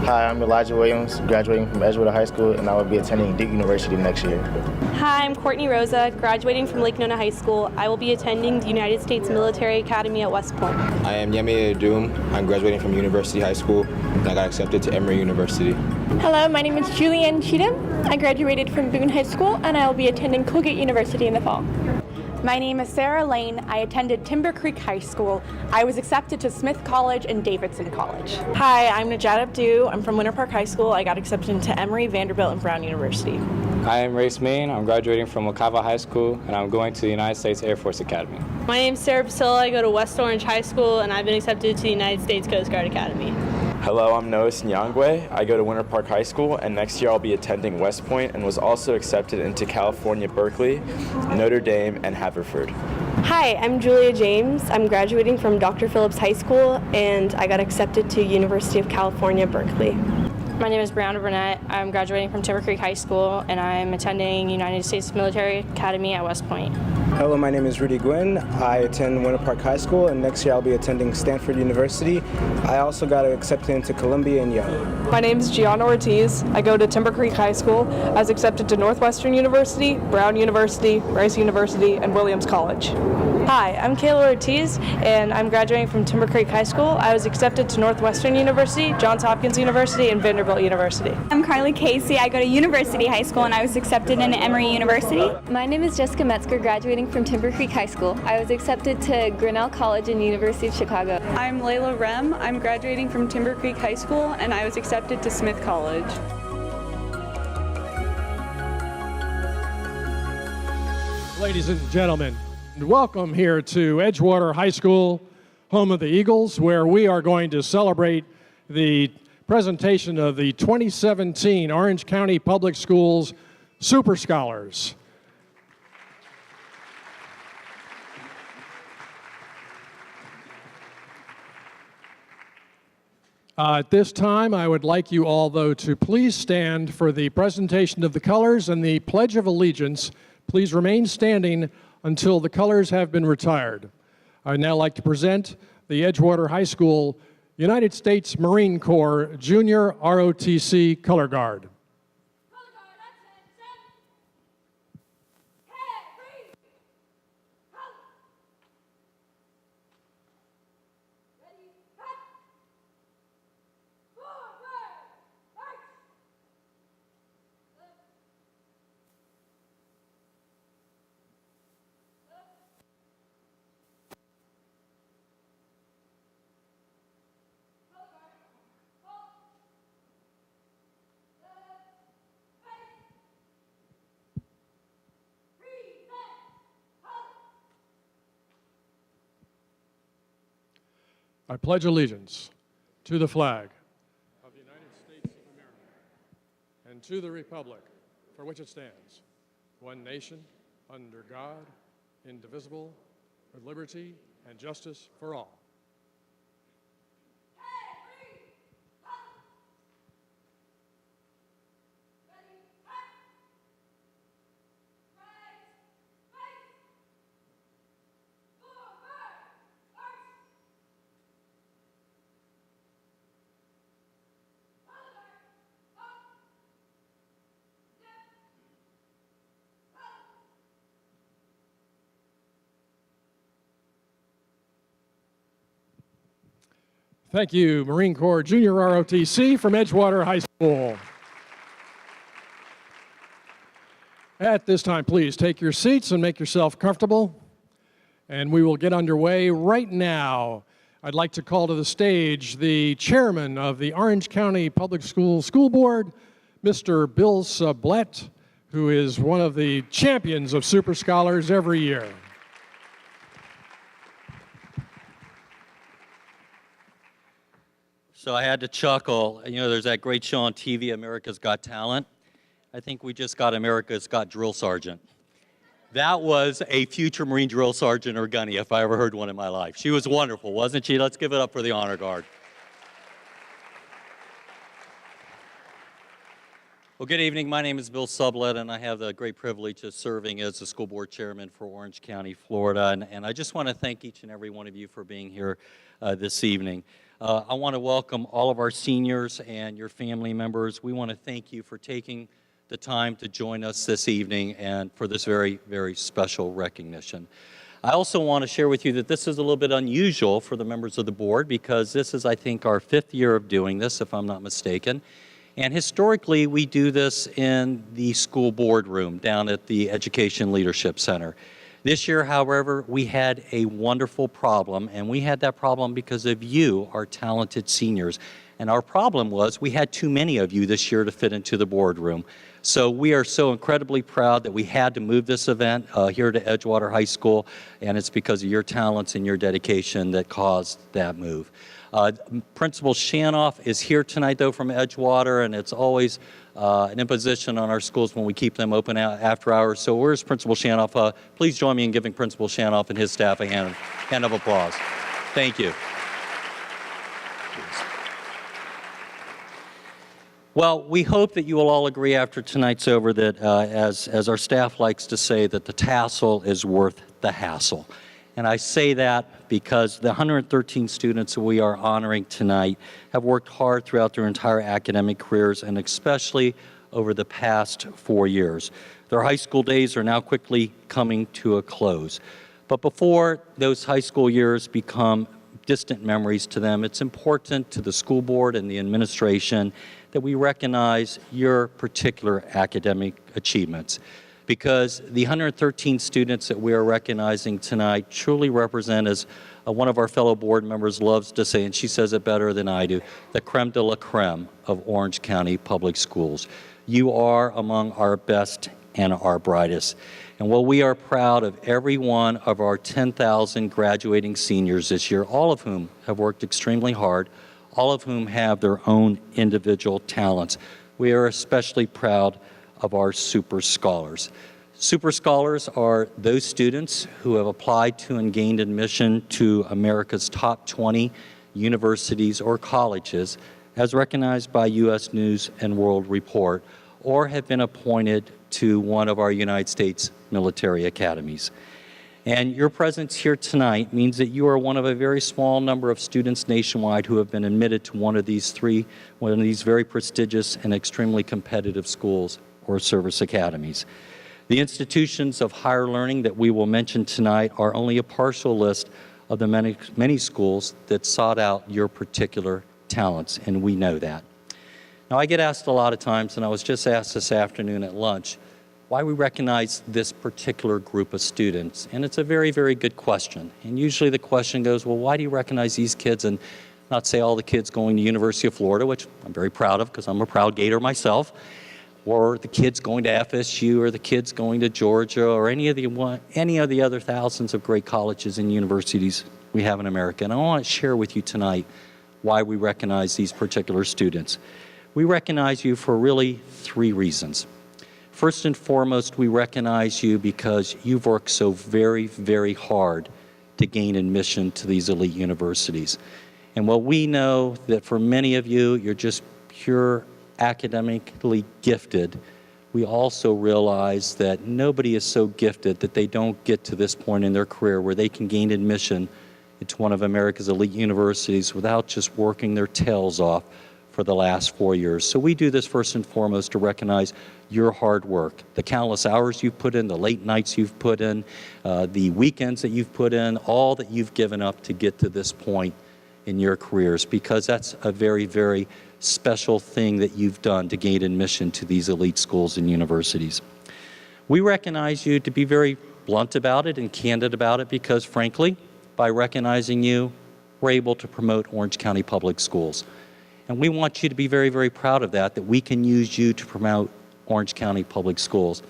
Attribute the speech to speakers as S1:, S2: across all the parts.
S1: Hi, I'm Elijah Williams, graduating from Edgewater High School, and I will be attending Duke University next year.
S2: Hi, I'm Courtney Rosa, graduating from Lake Nona High School. I will be attending the United States Military Academy at West Point.
S3: I am Yemi Adum. I'm graduating from University High School, and I got accepted to Emory University.
S4: Hello, my name is Julianne Cheatham. I graduated from Boone High School, and I will be attending Colgate University in the fall.
S5: My name is Sarah Lane. I attended Timber Creek High School. I was accepted to Smith College and Davidson College.
S6: Hi, I'm Najat Abdu. I'm from Winter Park High School. I got accepted into Emory, Vanderbilt, and Brown University.
S7: I am Race Main. I'm graduating from Wakava High School, and I'm going to the United States Air Force Academy.
S2: My name is Sarah Basilla. I go to West Orange High School, and I've been accepted to the United States Coast Guard Academy.
S8: Hello, I'm Noah Nyangwe. I go to Winter Park High School, and next year I'll be attending West Point and was also accepted into California, Berkeley, Notre Dame, and Haverford.
S2: Hi, I'm Julia James. I'm graduating from Dr. Phillips High School, and I got accepted to University of California, Berkeley.
S9: My name is Brianna Burnett. I'm graduating from Timber Creek High School, and I'm attending United States Military Academy at West Point.
S10: Hello, my name is Rudy Gwynn. I attend Winter Park High School, and next year I'll be attending Stanford University. I also got accepted into Columbia and Yale.
S11: My name is Gianna Ortiz. I go to Timber Creek High School. I was accepted to Northwestern University, Brown University, Rice University, and Williams College.
S12: Hi, I'm Kayla Ortiz, and I'm graduating from Timber Creek High School. I was accepted to Northwestern University, Johns Hopkins University, and Vanderbilt University.
S13: I'm Carly Casey. I go to University High School, and I was accepted into Emory University.
S14: My name is Jessica Metzger, graduating from Timber Creek High School. I was accepted to Grinnell College and University of Chicago.
S15: I'm Layla Rem. I'm graduating from Timber Creek High School, and I was accepted to Smith College.
S16: Ladies and gentlemen, welcome here to Edgewater High School, home of the Eagles, where we are going to celebrate the presentation of the 2017 Orange County Public Schools Super Scholars. At this time, I would like you all, though, to please stand for the presentation of the colors and the Pledge of Allegiance. Please remain standing until the colors have been retired. I'd now like to present the Edgewater High School United States Marine Corps Junior ROTC Color Guard. I pledge allegiance to the flag of the United States of America and to the republic for which it stands, one nation, under God, indivisible, with liberty and justice for all. Thank you, Marine Corps Junior ROTC from Edgewater High School. At this time, please take your seats and make yourself comfortable, and we will get underway right now. I'd like to call to the stage the chairman of the Orange County Public School School Board, Mr. Bill Sublette, who is one of the champions of Super Scholars every year.
S17: So I had to chuckle. You know, there's that great show on TV, America's Got Talent. I think we just got America's Got Drill Sergeant. That was a future Marine drill sergeant or gunny, if I ever heard one in my life. She was wonderful, wasn't she? Let's give it up for the Honor Guard. Well, good evening. My name is Bill Sublette, and I have the great privilege of serving as the school board chairman for Orange County, Florida. And I just want to thank each and every one of you for being here this evening. I want to welcome all of our seniors and your family members. We want to thank you for taking the time to join us this evening and for this very, very special recognition. I also want to share with you that this is a little bit unusual for the members of the board because this is, I think, our 5th year of doing this, if I'm not mistaken. And historically, we do this in the school board room down at the Education Leadership Center. This year, however, we had a wonderful problem, and we had that problem because of you, our talented seniors. And our problem was we had too many of you this year to fit into the boardroom. So we are so incredibly proud that we had to move this event here to Edgewater High School, and it's because of your talents and your dedication that caused that move. Principal Shanoff is here tonight, though, from Edgewater, and it's always an imposition on our schools when we keep them open after hours. So where's Principal Shanoff? Please join me in giving Principal Shanoff and his staff a hand of applause. Thank you. Well, we hope that you will all agree after tonight's over that, as our staff likes to say, that the tassel is worth the hassle. And I say that because the 113 students that we are honoring tonight have worked hard throughout their entire academic careers, and especially over the past 4 years. Their high school days are now quickly coming to a close. But before those high school years become distant memories to them, it's important to the school board and the administration that we recognize your particular academic achievements, because the 113 students that we are recognizing tonight truly represent, as one of our fellow board members loves to say, and she says it better than I do, the creme de la creme of Orange County Public Schools. You are among our best and our brightest. And while we are proud of every one of our 10,000 graduating seniors this year, all of whom have worked extremely hard, all of whom have their own individual talents, we are especially proud of our Super Scholars. Super Scholars are those students who have applied to and gained admission to America's top 20 universities or colleges as recognized by U.S. News and World Report, or have been appointed to one of our United States military academies. And your presence here tonight means that you are one of a very small number of students nationwide who have been admitted to one of these very prestigious and extremely competitive schools or service academies. The institutions of higher learning that we will mention tonight are only a partial list of the many schools that sought out your particular talents, and we know that. Now, I get asked a lot of times, and I was just asked this afternoon at lunch, why we recognize this particular group of students. And it's a very, very good question. And usually the question goes, well, why do you recognize these kids and not say all the kids going to University of Florida, which I'm very proud of because I'm a proud Gator myself, or the kids going to FSU, or the kids going to Georgia, or any of the other thousands of great colleges and universities we have in America. And I want to share with you tonight why we recognize these particular students. We recognize you for really 3 reasons. First and foremost, we recognize you because you've worked so very, very hard to gain admission to these elite universities. And while we know that for many of you, you're just pure academically gifted, we also realize that nobody is so gifted that they don't get to this point in their career where they can gain admission into one of America's elite universities without just working their tails off for the last 4 years. So we do this first and foremost to recognize your hard work, the countless hours you've put in, the late nights you've put in, the weekends that you've put in, all that you've given up to get to this point in your careers, because that's a very, very special thing that you've done to gain admission to these elite schools and universities. We recognize you to be very blunt about it and candid about it because, frankly, by recognizing you, we're able to promote Orange County Public Schools. And we want you to be very, very proud of that we can use you to promote Orange County Public Schools.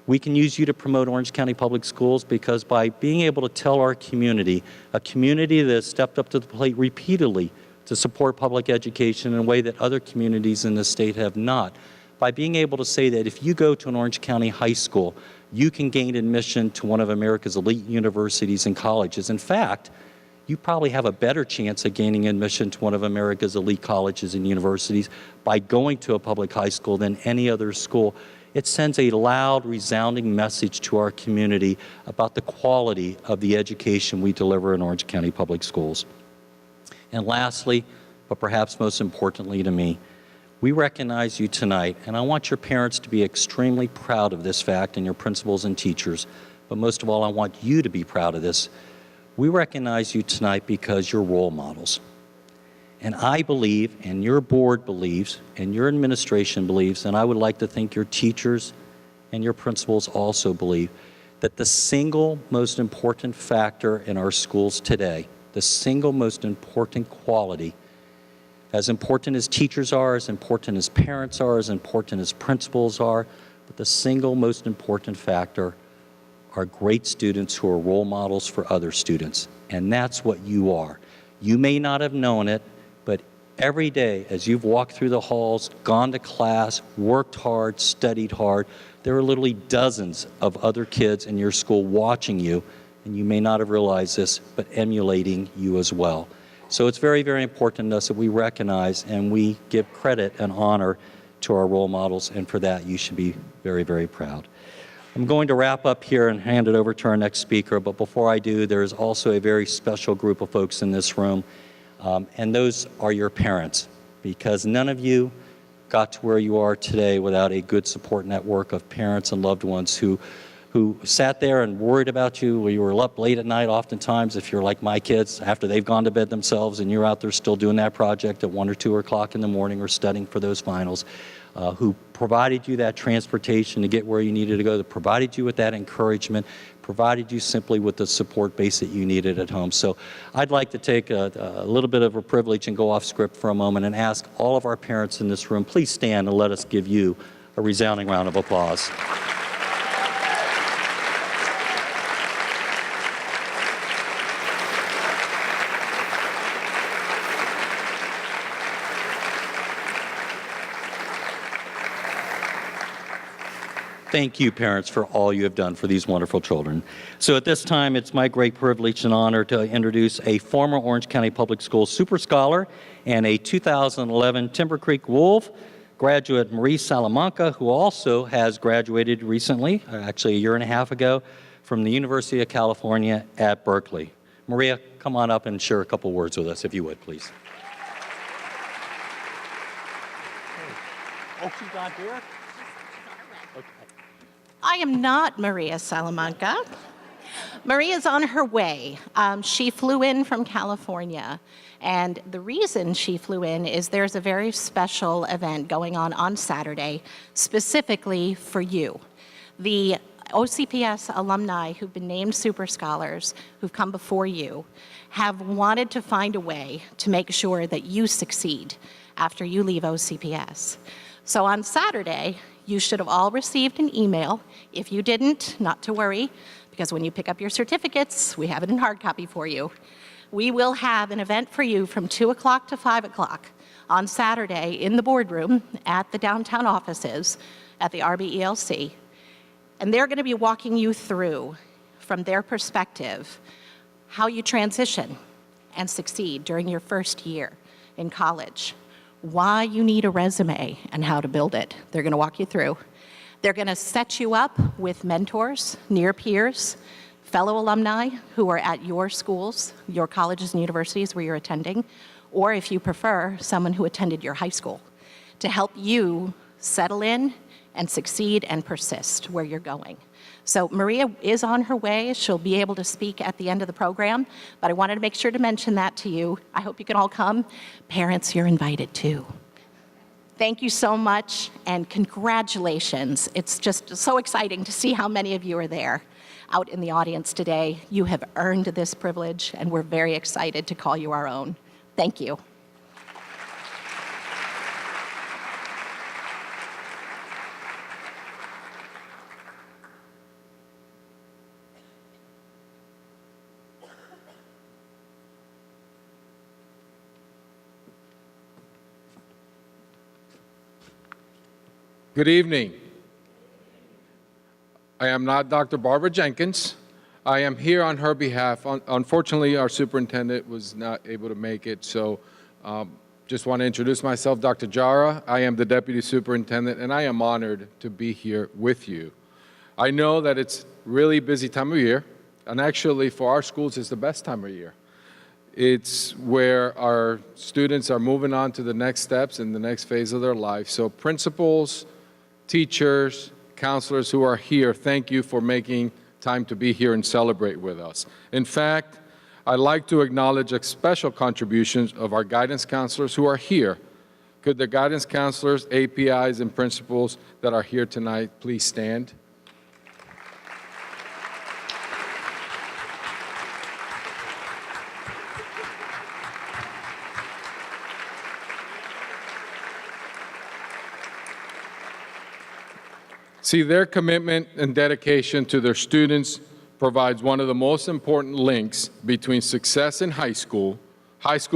S17: We can use you to promote Orange County Public Schools because by being able to tell our community, a community that has stepped up to the plate repeatedly to support public education in a way that other communities in the state have not, by being able to say that if you go to an Orange County high school, you can gain admission to one of America's elite universities and colleges. In fact, you probably have a better chance of gaining admission to one of America's elite colleges and universities by going to a public high school than any other school. It sends a loud, resounding message to our community about the quality of the education we deliver in Orange County Public Schools. And lastly, but perhaps most importantly to me, we recognize you tonight, and I want your parents to be extremely proud of this fact, and your principals and teachers, but most of all, I want you to be proud of this. We recognize you tonight because you're role models. And I believe, and your board believes, and your administration believes, and I would like to think your teachers and your principals also believe, that the single most important factor in our schools today, the single most important quality, as important as teachers are, as important as parents are, as important as principals are, but the single most important factor are great students who are role models for other students. And that's what you are. You may not have known it, but every day as you've walked through the halls, gone to class, worked hard, studied hard, there are literally dozens of other kids in your school watching you, and you may not have realized this, but emulating you as well. So it's very, very important to us that we recognize and we give credit and honor to our role models, and for that you should be very, very proud. I'm going to wrap up here and hand it over to our next speaker, but before I do, there's also a very special group of folks in this room, and those are your parents, because none of you got to where you are today without a good support network of parents and loved ones who sat there and worried about you when you were up late at night, oftentimes, if you're like my kids, after they've gone to bed themselves and you're out there still doing that project at 1 or 2 o'clock in the morning or studying for those finals, who provided you that transportation to get where you needed to go, that provided you with that encouragement, provided you simply with the support base that you needed at home. So I'd like to take a little bit of a privilege and go off script for a moment and ask all of our parents in this room, please stand and let us give you a resounding round of applause. Thank you, parents, for all you have done for these wonderful children. So at this time, it's my great privilege and honor to introduce a former Orange County Public Schools Super Scholar and a 2011 Timber Creek Wolf graduate, Marie Salamanca, who also has graduated recently, actually a year and a half ago, from the University of California at Berkeley. Maria, come on up and share a couple words with us, if you would, please. Oh, she's not here? Okay.
S18: I am not Maria Salamanca. Maria's on her way. She flew in from California, and the reason she flew in is there's a very special event going on Saturday, specifically for you. The OCPS alumni who've been named Super Scholars, who've come before you, have wanted to find a way to make sure that you succeed after you leave OCPS. So on Saturday, you should have all received an email. If you didn't, not to worry, because when you pick up your certificates, we have it in hard copy for you. We will have an event for you from 2 o'clock to 5 o'clock on Saturday in the boardroom at the downtown offices at the RBELC. And they're going to be walking you through, from their perspective, how you transition and succeed during your first year in college, why you need a resume and how to build it. They're going to walk you through. They're going to set you up with mentors, near peers, fellow alumni who are at your schools, your colleges and universities where you're attending, or if you prefer, someone who attended your high school, to help you settle in and succeed and persist where you're going. So Maria is on her way. She'll be able to speak at the end of the program, but I wanted to make sure to mention that to you. I hope you can all come. Parents, you're invited too. Thank you so much, and congratulations. It's just so exciting to see how many of you are there out in the audience today. You have earned this privilege, and we're very excited to call you our own. Thank you.
S19: Good evening. I am not Dr. Barbara Jenkins. I am here on her behalf. Unfortunately, our superintendent was not able to make it, so just want to introduce myself, Dr. Jara. I am the deputy superintendent, and I am honored to be here with you. I know that it's really busy time of year, and actually for our schools, it's the best time of year. It's where our students are moving on to the next steps in the next phase of their life. So principals, teachers, counselors who are here, thank you for making time to be here and celebrate with us. In fact, I'd like to acknowledge a special contributions of our guidance counselors who are here. Could the guidance counselors, APIs, and principals that are here tonight please stand? See, their commitment and dedication to their students provides one of the most important links between success in high school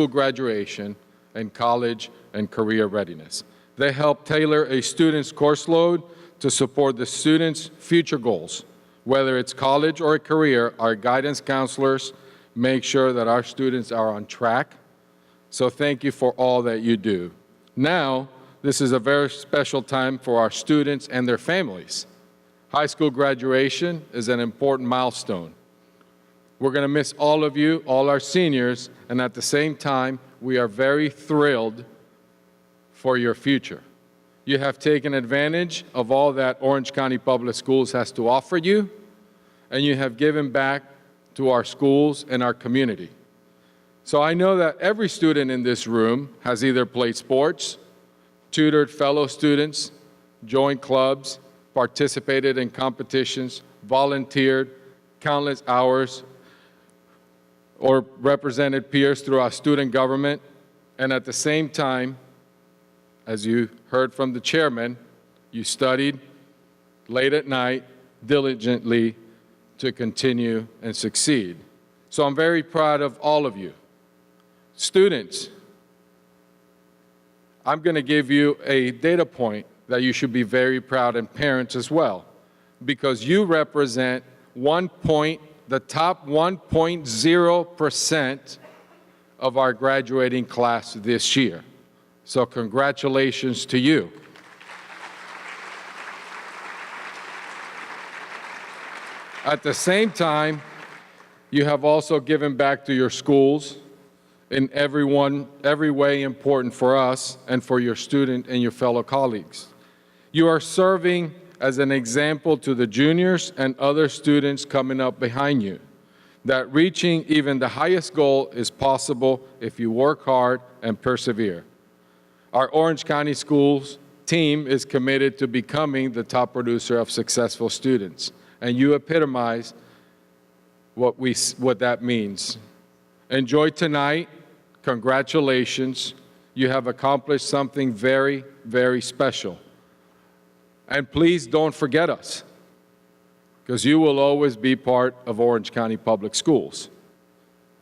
S19: graduation, and college and career readiness. They help tailor a student's course load to support the student's future goals. Whether it's college or a career, our guidance counselors make sure that our students are on track. So thank you for all that you do. Now, this is a very special time for our students and their families. High school graduation is an important milestone. We're going to miss all of you, all our seniors, and at the same time, we are very thrilled for your future. You have taken advantage of all that Orange County Public Schools has to offer you, and you have given back to our schools and our community. So I know that every student in this room has either played sports, tutored fellow students, joined clubs, participated in competitions, volunteered countless hours, or represented peers through our student government, and at the same time, as you heard from the chairman, you studied late at night, diligently to continue and succeed. So I'm very proud of all of you. Students, I'm going to give you a data point that you should be very proud, and parents as well, because you represent the top 1.0% of our graduating class this year. So congratulations to you. At the same time, you have also given back to your schools in every way important for us and for your student and your fellow colleagues. You are serving as an example to the juniors and other students coming up behind you, that reaching even the highest goal is possible if you work hard and persevere. Our Orange County Schools team is committed to becoming the top producer of successful students, and you epitomize what that means. Enjoy tonight. Congratulations. You have accomplished something very, very special. And please don't forget us, because you will always be part of Orange County Public Schools.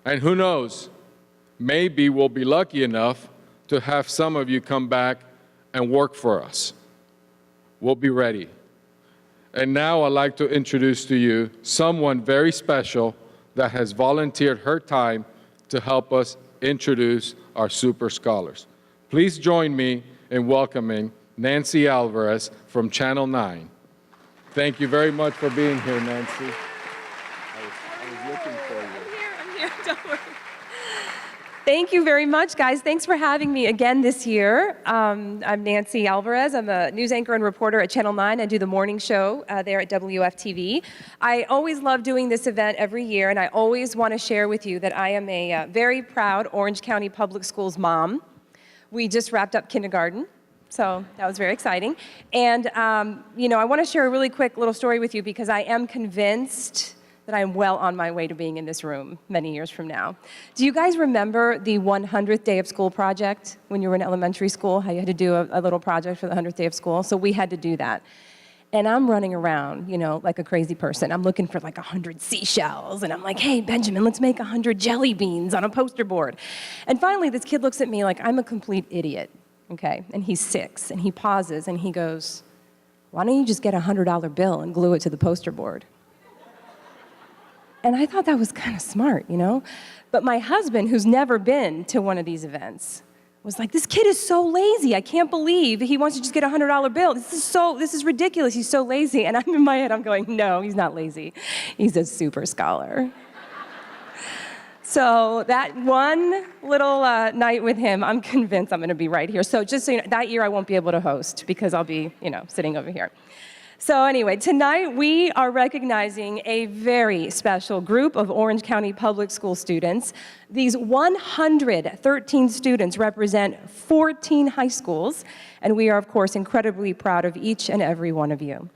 S19: And who knows, maybe we'll be lucky enough to have some of you come back and work for us. We'll be ready. And now I'd like to introduce to you someone very special that has volunteered her time to help us introduce our super scholars. Please join me in welcoming Nancy Alvarez from Channel 9. Thank you very much for being here, Nancy. I was looking for you.
S20: I'm here, don't worry. Thank you very much, guys. Thanks for having me again this year. I'm Nancy Alvarez. I'm a news anchor and reporter at Channel 9. I do the morning show there at WFTV. I always love doing this event every year, and I always want to share with you that I am a very proud Orange County Public Schools mom. We just wrapped up kindergarten, so that was very exciting. And, you know, I want to share a really quick little story with you because I am convinced that I am well on my way to being in this room many years from now. Do you guys remember the 100th day of school project when you were in elementary school, how you had to do a little project for the 100th day of school? So we had to do that. And I'm running around, you know, like a crazy person. I'm looking for like 100 seashells, and I'm like, hey, Benjamin, let's make 100 jelly beans on a poster board. And finally, this kid looks at me like I'm a complete idiot, okay? And he's 6, and he pauses, and he goes, why don't you just get a $100 bill and glue it to the poster board? And I thought that was kind of smart, you know? But my husband, who's never been to one of these events, was like, this kid is so lazy. I can't believe he wants to just get a $100 bill. This is ridiculous. He's so lazy. And I'm in my head, I'm going, no, he's not lazy. He's a super scholar. So that one little night with him, I'm convinced I'm going to be right here. So just so you know, that year I won't be able to host because I'll be, sitting over here. So anyway, tonight we are recognizing a very special group of Orange County Public School students. These 113 students represent 14 high schools, and we are, of course, incredibly proud of each and every one of you.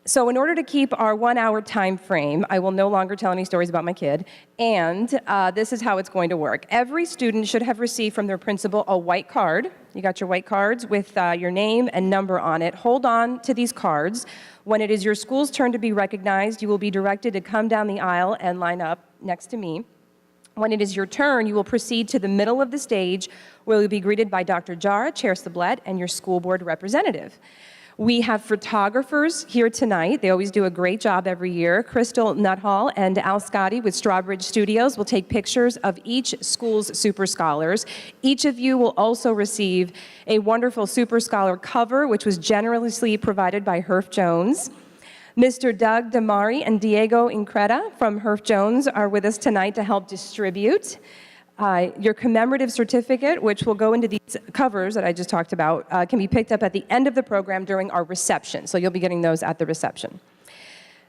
S20: So in order to keep our 1-hour time frame, I will no longer tell any stories about my kid, and this is how it's going to work. Every student should have received from their principal a white card. You got your white cards with your name and number on it. Hold on to these cards. When it is your school's turn to be recognized, you will be directed to come down the aisle and line up next to me. When it is your turn, you will proceed to the middle of the stage, where you'll be greeted by Dr. Jara, Chair Sublette, and your school board representative. We have photographers here tonight. They always do a great job every year. Crystal Nuthall and Al Scotti with Strawbridge Studios will take pictures of each school's Super Scholars. Each of you will also receive a wonderful Super Scholar cover, which was generously provided by Herff Jones. Mr. Doug Damari and Diego Increta from Herff Jones are with us tonight to help distribute. Your commemorative certificate, which will go into these covers that I just talked about, can be picked up at the end of the program during our reception. So you'll be getting those at the reception.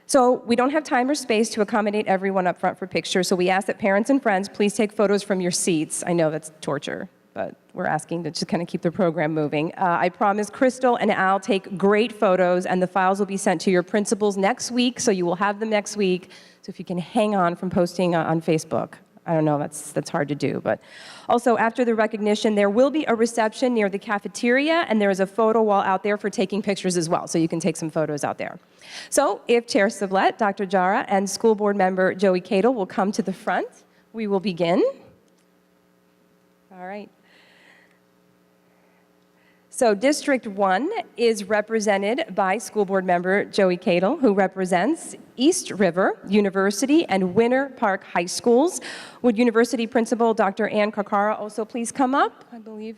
S20: So we don't have time or space to accommodate everyone up front for pictures, so we ask that parents and friends please take photos from your seats. I know that's torture, but we're asking to just kind of keep the program moving. I promise Crystal and Al take great photos, and the files will be sent to your principals next week, so you will have them next week. So if you can hang on from posting on Facebook. I don't know, that's hard to do. But also, after the recognition, there will be a reception near the cafeteria, and there is a photo wall out there for taking pictures as well, so you can take some photos out there. So if Chair Sublette, Dr. Jara, and school board member Joey Cadle will come to the front, we will begin. All right. So District 1 is represented by school board member Joey Cadle, who represents East River University and Winter Park High Schools. Would University Principal Dr. Ann Carcara also please come up, I believe?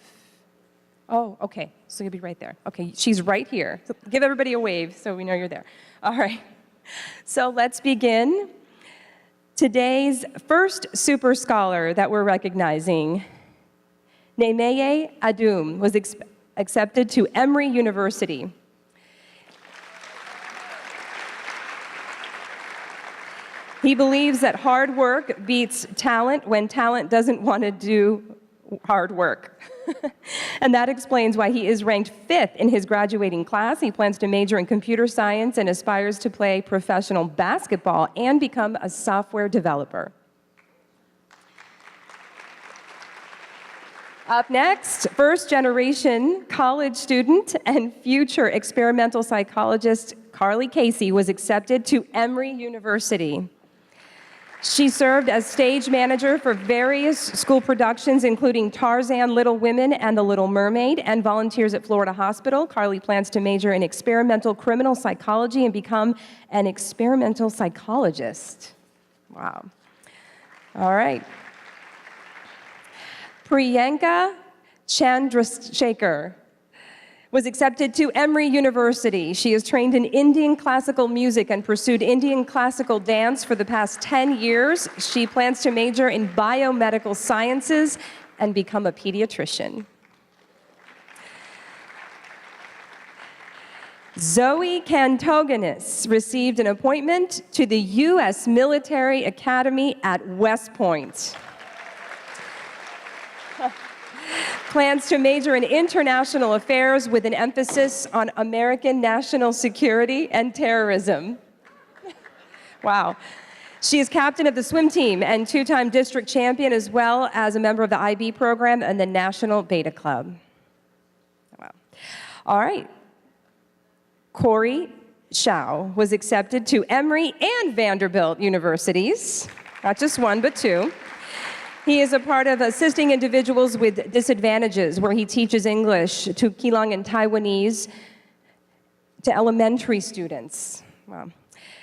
S20: Oh, okay, so you'll be right there. Okay, she's right here. So give everybody a wave so we know you're there. All right, so let's begin. Today's first Super Scholar that we're recognizing, Nemeye Adum, was accepted to Emory University. He believes that hard work beats talent when talent doesn't want to do hard work. And that explains why he is ranked 5th in his graduating class. He plans to major in computer science and aspires to play professional basketball and become a software developer. Up next, first-generation college student and future experimental psychologist Carly Casey was accepted to Emory University. She served as stage manager for various school productions, including Tarzan, Little Women, and The Little Mermaid, and volunteers at Florida Hospital. Carly plans to major in experimental criminal psychology and become an experimental psychologist. Wow. All right. Priyanka Chandrasekhar was accepted to Emory University. She is trained in Indian classical music and pursued Indian classical dance for the past 10 years. She plans to major in biomedical sciences and become a pediatrician. Zoe Kantoganis received an appointment to the U.S. Military Academy at West Point. Plans to major in international affairs with an emphasis on American national security and terrorism. Wow. She is captain of the swim team and 2-time district champion, as well as a member of the IB program and the National Beta Club. Wow. All right. Corey Shao was accepted to Emory and Vanderbilt universities, not just one, but 2. He is a part of assisting individuals with disadvantages, where he teaches English to Keelang and Taiwanese to elementary students. Wow.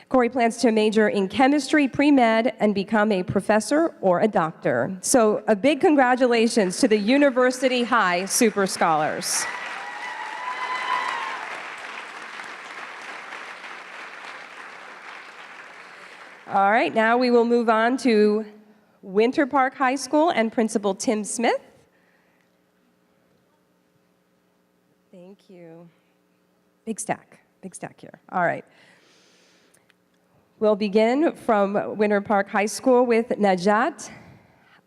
S20: Corey plans to major in chemistry, pre-med, and become a professor or a doctor. So a big congratulations to the University High Super Scholars. All right, now we will move on to Winter Park High School, and Principal Tim Smith. Thank you. Big stack here. All right. We'll begin from Winter Park High School with Najat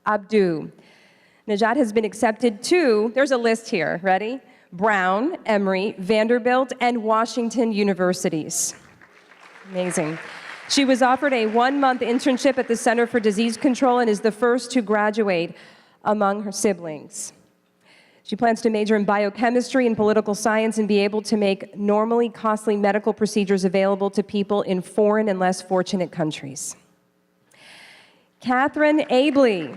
S20: Abdu. Najat has been accepted to, there's a list here, ready? Brown, Emory, Vanderbilt, and Washington universities. Amazing. She was offered a 1-month internship at the Center for Disease Control and is the first to graduate among her siblings. She plans to major in biochemistry and political science and be able to make normally costly medical procedures available to people in foreign and less fortunate countries. Catherine Abley.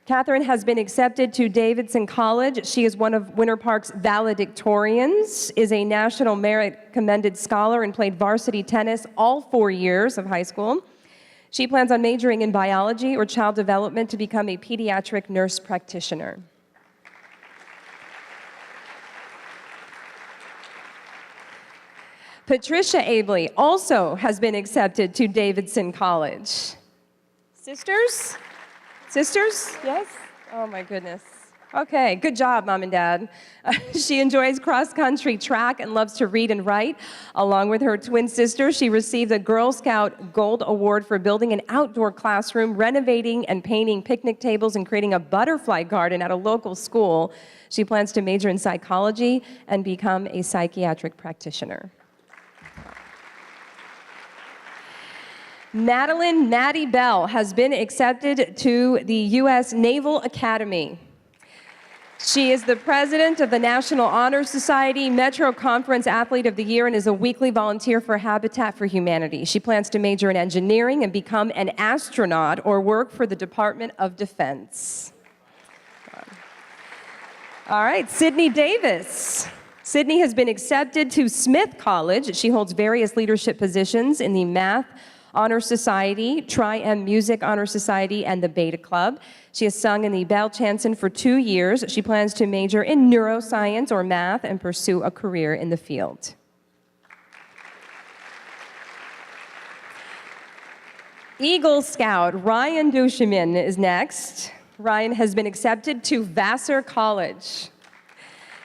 S20: Catherine has been accepted to Davidson College. She is one of Winter Park's valedictorians, is a National Merit Commended Scholar, and played varsity tennis all 4 years of high school. She plans on majoring in biology or child development to become a pediatric nurse practitioner. Patricia Abley also has been accepted to Davidson College. Sisters? Sisters? Yes? Oh my goodness. Okay, good job, Mom and Dad. She enjoys cross-country track and loves to read and write. Along with her twin sister, she received a Girl Scout Gold Award for building an outdoor classroom, renovating and painting picnic tables, and creating a butterfly garden at a local school. She plans to major in psychology and become a psychiatric practitioner. Madeline Maddie Bell has been accepted to the U.S. Naval Academy. She is the president of the National Honor Society, Metro Conference Athlete of the Year, and is a weekly volunteer for Habitat for Humanity. She plans to major in engineering and become an astronaut or work for the Department of Defense. All right, Sydney Davis. Sydney has been accepted to Smith College. She holds various leadership positions in the Math Honor Society, Tri-M Music Honor Society, and the Beta Club. She has sung in the Bell Chanson for 2 years. She plans to major in neuroscience or math and pursue a career in the field. Eagle Scout Ryan Duchemin is next. Ryan has been accepted to Vassar College.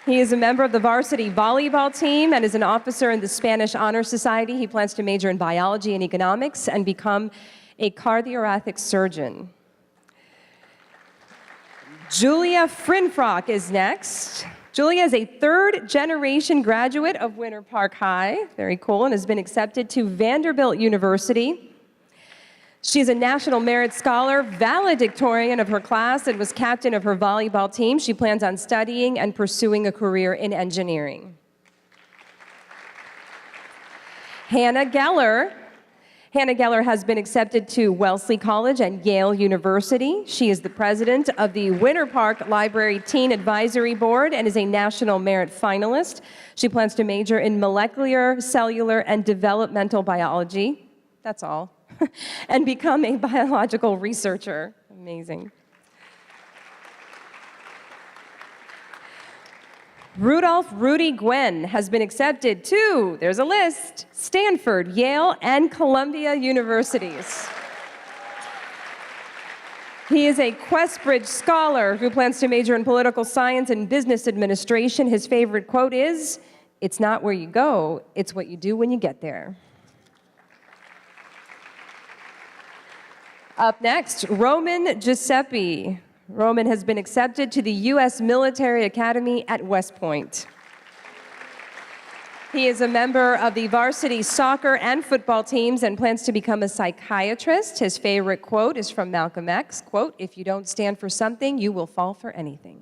S20: He is a member of the varsity volleyball team and is an officer in the Spanish Honor Society. He plans to major in biology and economics and become a cardiothoracic surgeon. Julia Frinfrock is next. Julia is a third-generation graduate of Winter Park High, very cool, and has been accepted to Vanderbilt University. She's a National Merit Scholar, valedictorian of her class, and was captain of her volleyball team. She plans on studying and pursuing a career in engineering. Hannah Geller. Hannah Geller has been accepted to Wellesley College and Yale University. She is the president of the Winter Park Library Teen Advisory Board and is a National Merit finalist. She plans to major in molecular, cellular, and developmental biology. That's all. And become a biological researcher. Amazing. Rudolph Rudy Gwen has been accepted to, there's a list, Stanford, Yale, and Columbia universities. He is a Questbridge scholar who plans to major in political science and business administration. His favorite quote is, "It's not where you go, it's what you do when you get there." Up next, Roman Giuseppe. Roman has been accepted to the U.S. Military Academy at West Point. He is a member of the varsity soccer and football teams and plans to become a psychiatrist. His favorite quote is from Malcolm X, quote, "If you don't stand for something, you will fall for anything."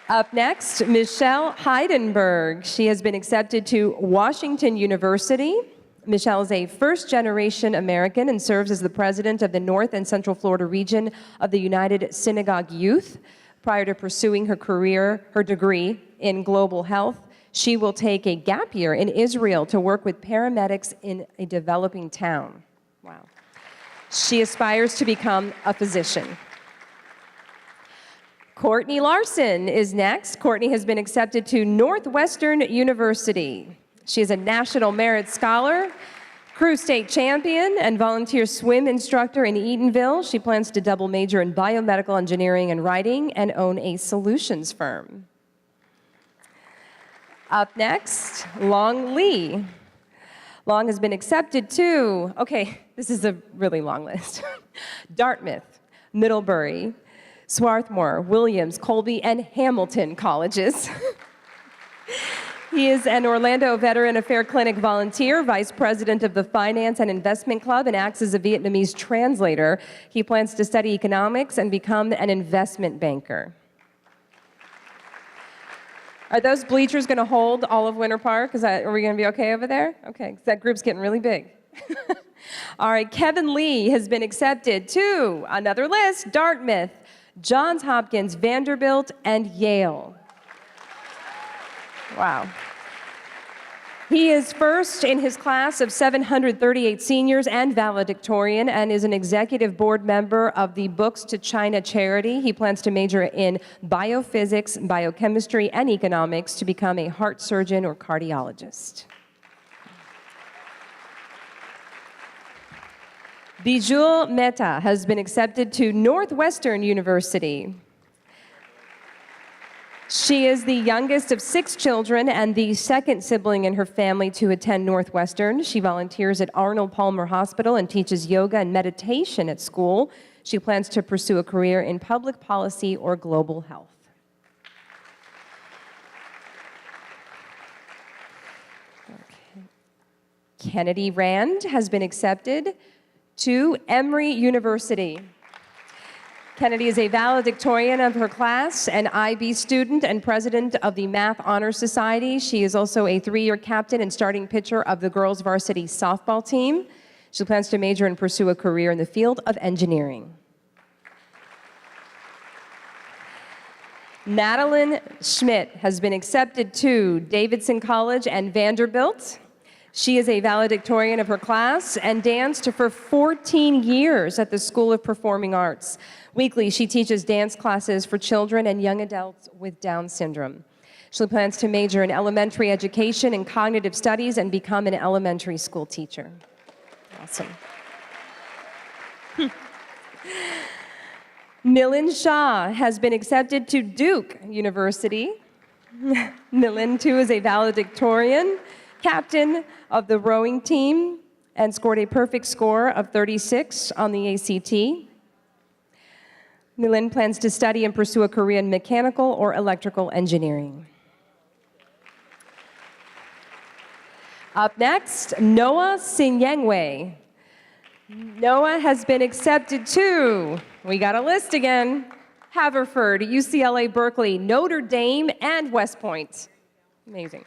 S20: Up next, Michelle Heidenberg. She has been accepted to Washington University. Michelle is a first-generation American and serves as the president of the North and Central Florida region of the United Synagogue Youth. Prior to pursuing her degree in global health, she will take a gap year in Israel to work with paramedics in a developing town. Wow. She aspires to become a physician. Courtney Larson is next. Courtney has been accepted to Northwestern University. She is a National Merit Scholar, Crew state champion and volunteer swim instructor in Eatonville. She plans to double major in biomedical engineering and writing and own a solutions firm. Up next, Long Lee. Long has been accepted to, okay, this is a really long list. Dartmouth, Middlebury, Swarthmore, Williams, Colby, and Hamilton colleges. He is an Orlando Veteran Affairs Clinic volunteer, vice president of the Finance and Investment Club, and acts as a Vietnamese translator. He plans to study economics and become an investment banker. Are those bleachers going to hold all of Winter Park? Are we going to be okay over there? Okay, 'cause that group's getting really big. All right, Kevin Lee has been accepted to another list: Dartmouth, Johns Hopkins, Vanderbilt, and Yale. Wow. He is first in his class of 738 seniors and valedictorian, and is an executive board member of the Books to China charity. He plans to major in biophysics, biochemistry, and economics to become a heart surgeon or cardiologist. Bijul Mehta has been accepted to Northwestern University. She is the youngest of 6 children and the second sibling in her family to attend Northwestern. She volunteers at Arnold Palmer Hospital and teaches yoga and meditation at school. She plans to pursue a career in public policy or global health. Okay. Kennedy Rand has been accepted to Emory University. Kennedy is a valedictorian of her class, an IB student, and president of the Math Honor Society. She is also a 3-year captain and starting pitcher of the girls' varsity softball team. She plans to major and pursue a career in the field of engineering. Madeline Schmidt has been accepted to Davidson College and Vanderbilt. She is a valedictorian of her class and danced for 14 years at the School of Performing Arts. Weekly, she teaches dance classes for children and young adults with Down syndrome. She plans to major in elementary education and cognitive studies and become an elementary school teacher. Awesome. Milind Shah has been accepted to Duke University. Milind, too, is a valedictorian, captain of the rowing team, and scored a perfect score of 36 on the ACT. Milind plans to study and pursue a career in mechanical or electrical engineering. Up next, Noah Sinyangwe. Noah has been accepted to, we got a list again, Haverford, UCLA Berkeley, Notre Dame, and West Point. Amazing.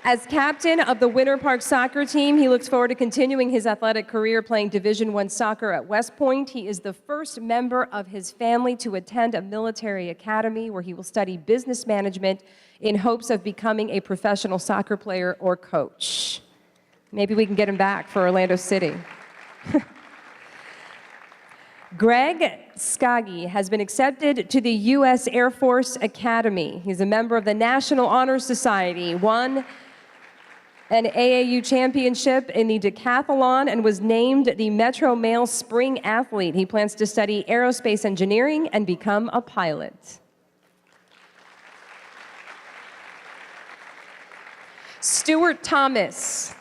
S20: As captain of the Winter Park soccer team, he looks forward to continuing his athletic career playing Division I soccer at West Point. He is the first member of his family to attend a military academy where he will study business management in hopes of becoming a professional soccer player or coach. Maybe we can get him back for Orlando City. Greg Skaggy has been accepted to the U.S. Air Force Academy. He's a member of the National Honor Society, won an AAU championship in the decathlon, and was named the Metro Mail Spring Athlete. He plans to study aerospace engineering and become a pilot. Stuart Thomas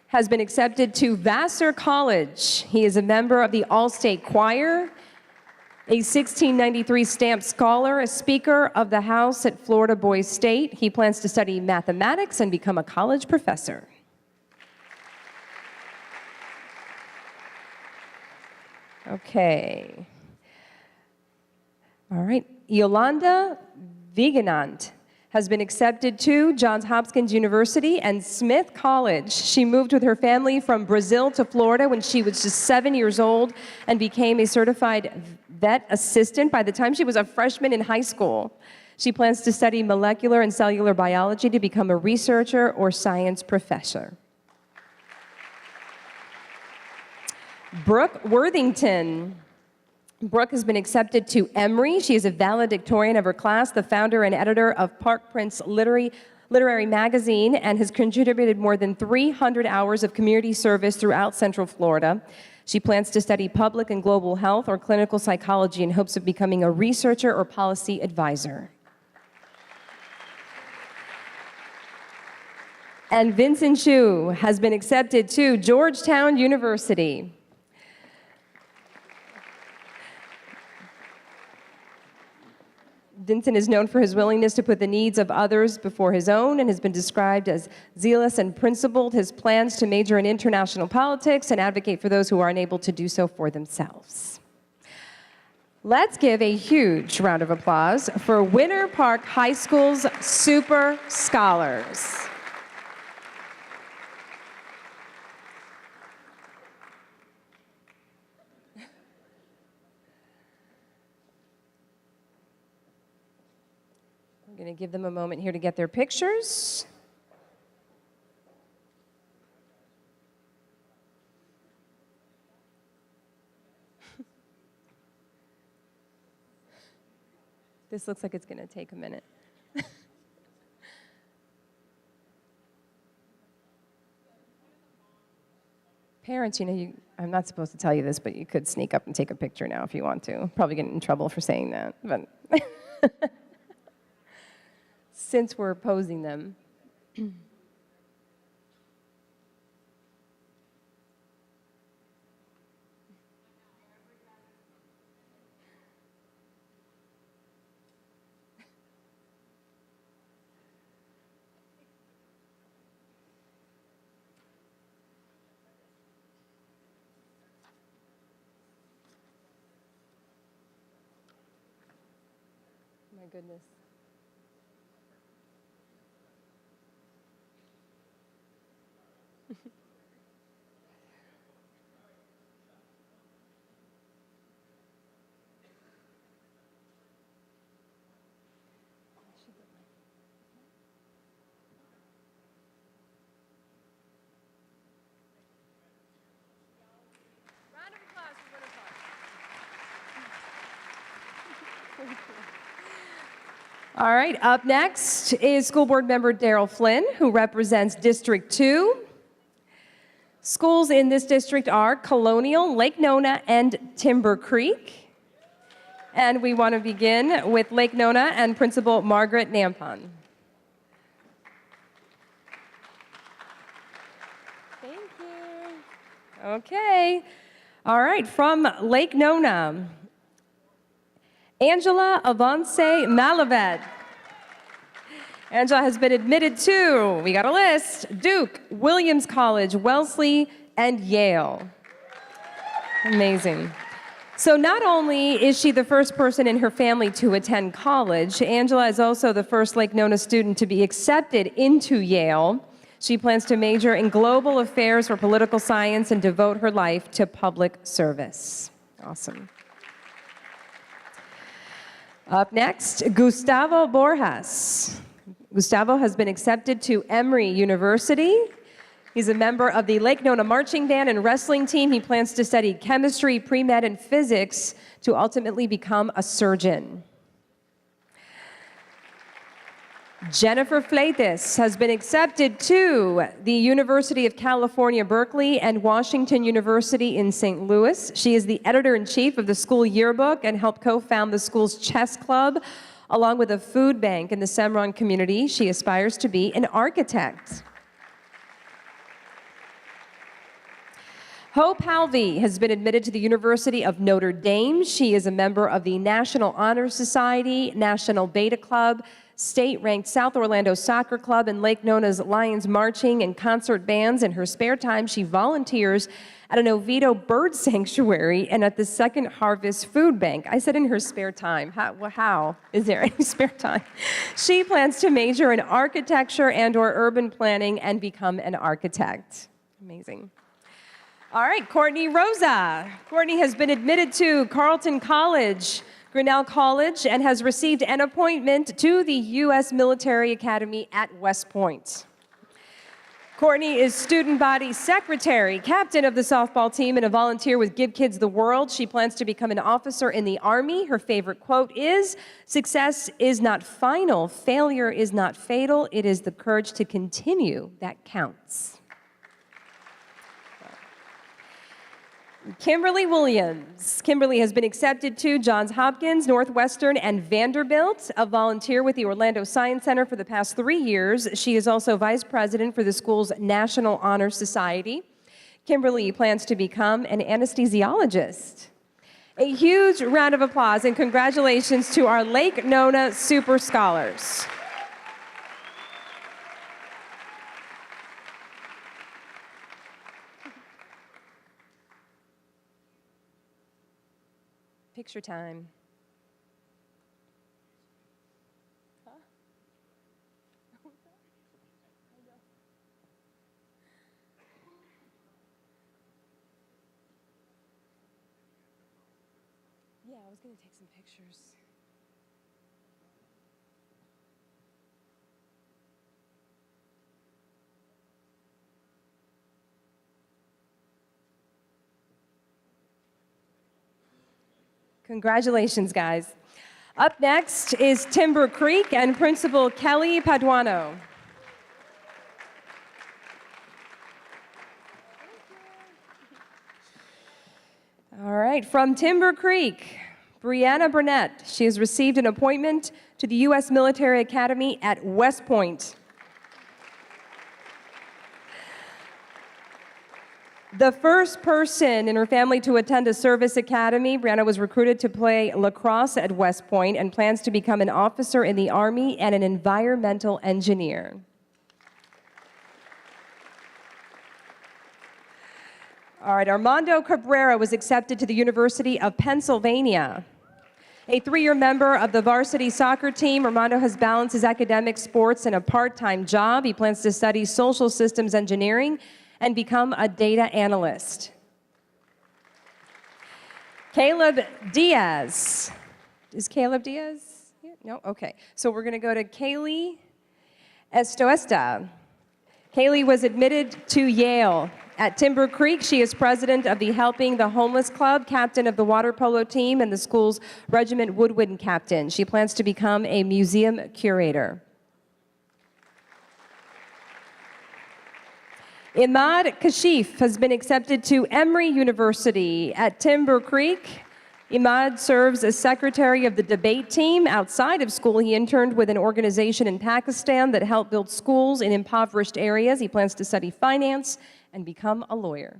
S20: has been accepted to Vassar College. He is a member of the All-State Choir, a 1693 stamped scholar, a Speaker of the House at Florida Boys State. He plans to study mathematics and become a college professor. Okay. All right. Yolanda Viganant has been accepted to Johns Hopkins University and Smith College. She moved with her family from Brazil to Florida when she was just 7 years old and became a certified vet assistant by the time she was a freshman in high school. She plans to study molecular and cellular biology to become a researcher or science professor. Brooke Worthington. Brooke has been accepted to Emory. She is a valedictorian of her class, the founder and editor of Park Prince Literary Magazine and has contributed more than 300 hours of community service throughout Central Florida. She plans to study public and global health or clinical psychology in hopes of becoming a researcher or policy advisor. And Vincent Chu has been accepted to Georgetown University. Vincent is known for his willingness to put the needs of others before his own and has been described as zealous and principled. His plans to major in international politics and advocate for those who are unable to do so for themselves. Let's give a huge round of applause for Winter Park High School's Super Scholars. I'm going to give them a moment here to get their pictures. This looks like it's going to take a minute. Parents, you know, I'm not supposed to tell you this, but you could sneak up and take a picture now if you want to. Probably get in trouble for saying that, but since we're posing them. My goodness. All right, up next is School Board Member Daryl Flynn, who represents District 2. Schools in this district are Colonial, Lake Nona, and Timber Creek. And we want to begin with Lake Nona and Principal Margaret Nampon. Thank you. Okay. All right, from Lake Nona, Angela Avance Malavet. Angela has been admitted to, we got a list, Duke, Williams College, Wellesley, and Yale. Amazing. So not only is she the first person in her family to attend college, Angela is also the first Lake Nona student to be accepted into Yale. She plans to major in global affairs or political science and devote her life to public service. Awesome. Up next, Gustavo Borjas. Gustavo has been accepted to Emory University. He's a member of the Lake Nona marching band and wrestling team. He plans to study chemistry, pre-med, and physics to ultimately become a surgeon. Jennifer Fleites has been accepted to the University of California, Berkeley, and Washington University in St. Louis. She is the editor-in-chief of the school yearbook and helped co-found the school's chess club, along with a food bank in the Cimarron community. She aspires to be an architect. Hope Halvey has been admitted to the University of Notre Dame. She is a member of the National Honor Society, National Beta Club, state-ranked South Orlando Soccer Club, and Lake Nona's Lions Marching and Concert Bands. In her spare time, she volunteers at an Oviedo bird sanctuary and at the Second Harvest Food Bank. I said in her spare time. How is there any spare time? She plans to major in architecture and/or urban planning and become an architect. Amazing. All right, Courtney Rosa. Courtney has been admitted to Carleton College, Grinnell College, and has received an appointment to the U.S. Military Academy at West Point. Courtney is student body secretary, captain of the softball team, and a volunteer with Give Kids the World. She plans to become an officer in the Army. Her favorite quote is, "Success is not final, failure is not fatal, it is the courage to continue that counts." Kimberly Williams. Kimberly has been accepted to Johns Hopkins, Northwestern, and Vanderbilt, a volunteer with the Orlando Science Center for the past 3 years. She is also vice president for the school's National Honor Society. Kimberly plans to become an anesthesiologist. A huge round of applause and congratulations to our Lake Nona Super Scholars. Picture time. Yeah, I was going to take some pictures. Congratulations, guys. Up next is Timber Creek and Principal Kelly Paduano. All right, from Timber Creek, Brianna Burnett. She has received an appointment to the U.S. Military Academy at West Point. The first person in her family to attend a service academy, Brianna was recruited to play lacrosse at West Point and plans to become an officer in the Army and an environmental engineer. All right, Armando Cabrera was accepted to the University of Pennsylvania. A 3-year member of the varsity soccer team, Armando has balanced his academic, sports, and a part-time job. He plans to study social systems engineering and become a data analyst. Caleb Diaz. Is Caleb Diaz here? No? Okay. So we're going to go to Kaylee Estoesta. Kaylee was admitted to Yale. At Timber Creek, she is president of the Helping the Homeless Club, captain of the water polo team, and the school's regiment woodwind captain. She plans to become a museum curator. Imad Kashif has been accepted to Emory University at Timber Creek. Imad serves as secretary of the debate team. Outside of school, he interned with an organization in Pakistan that helped build schools in impoverished areas. He plans to study finance and become a lawyer.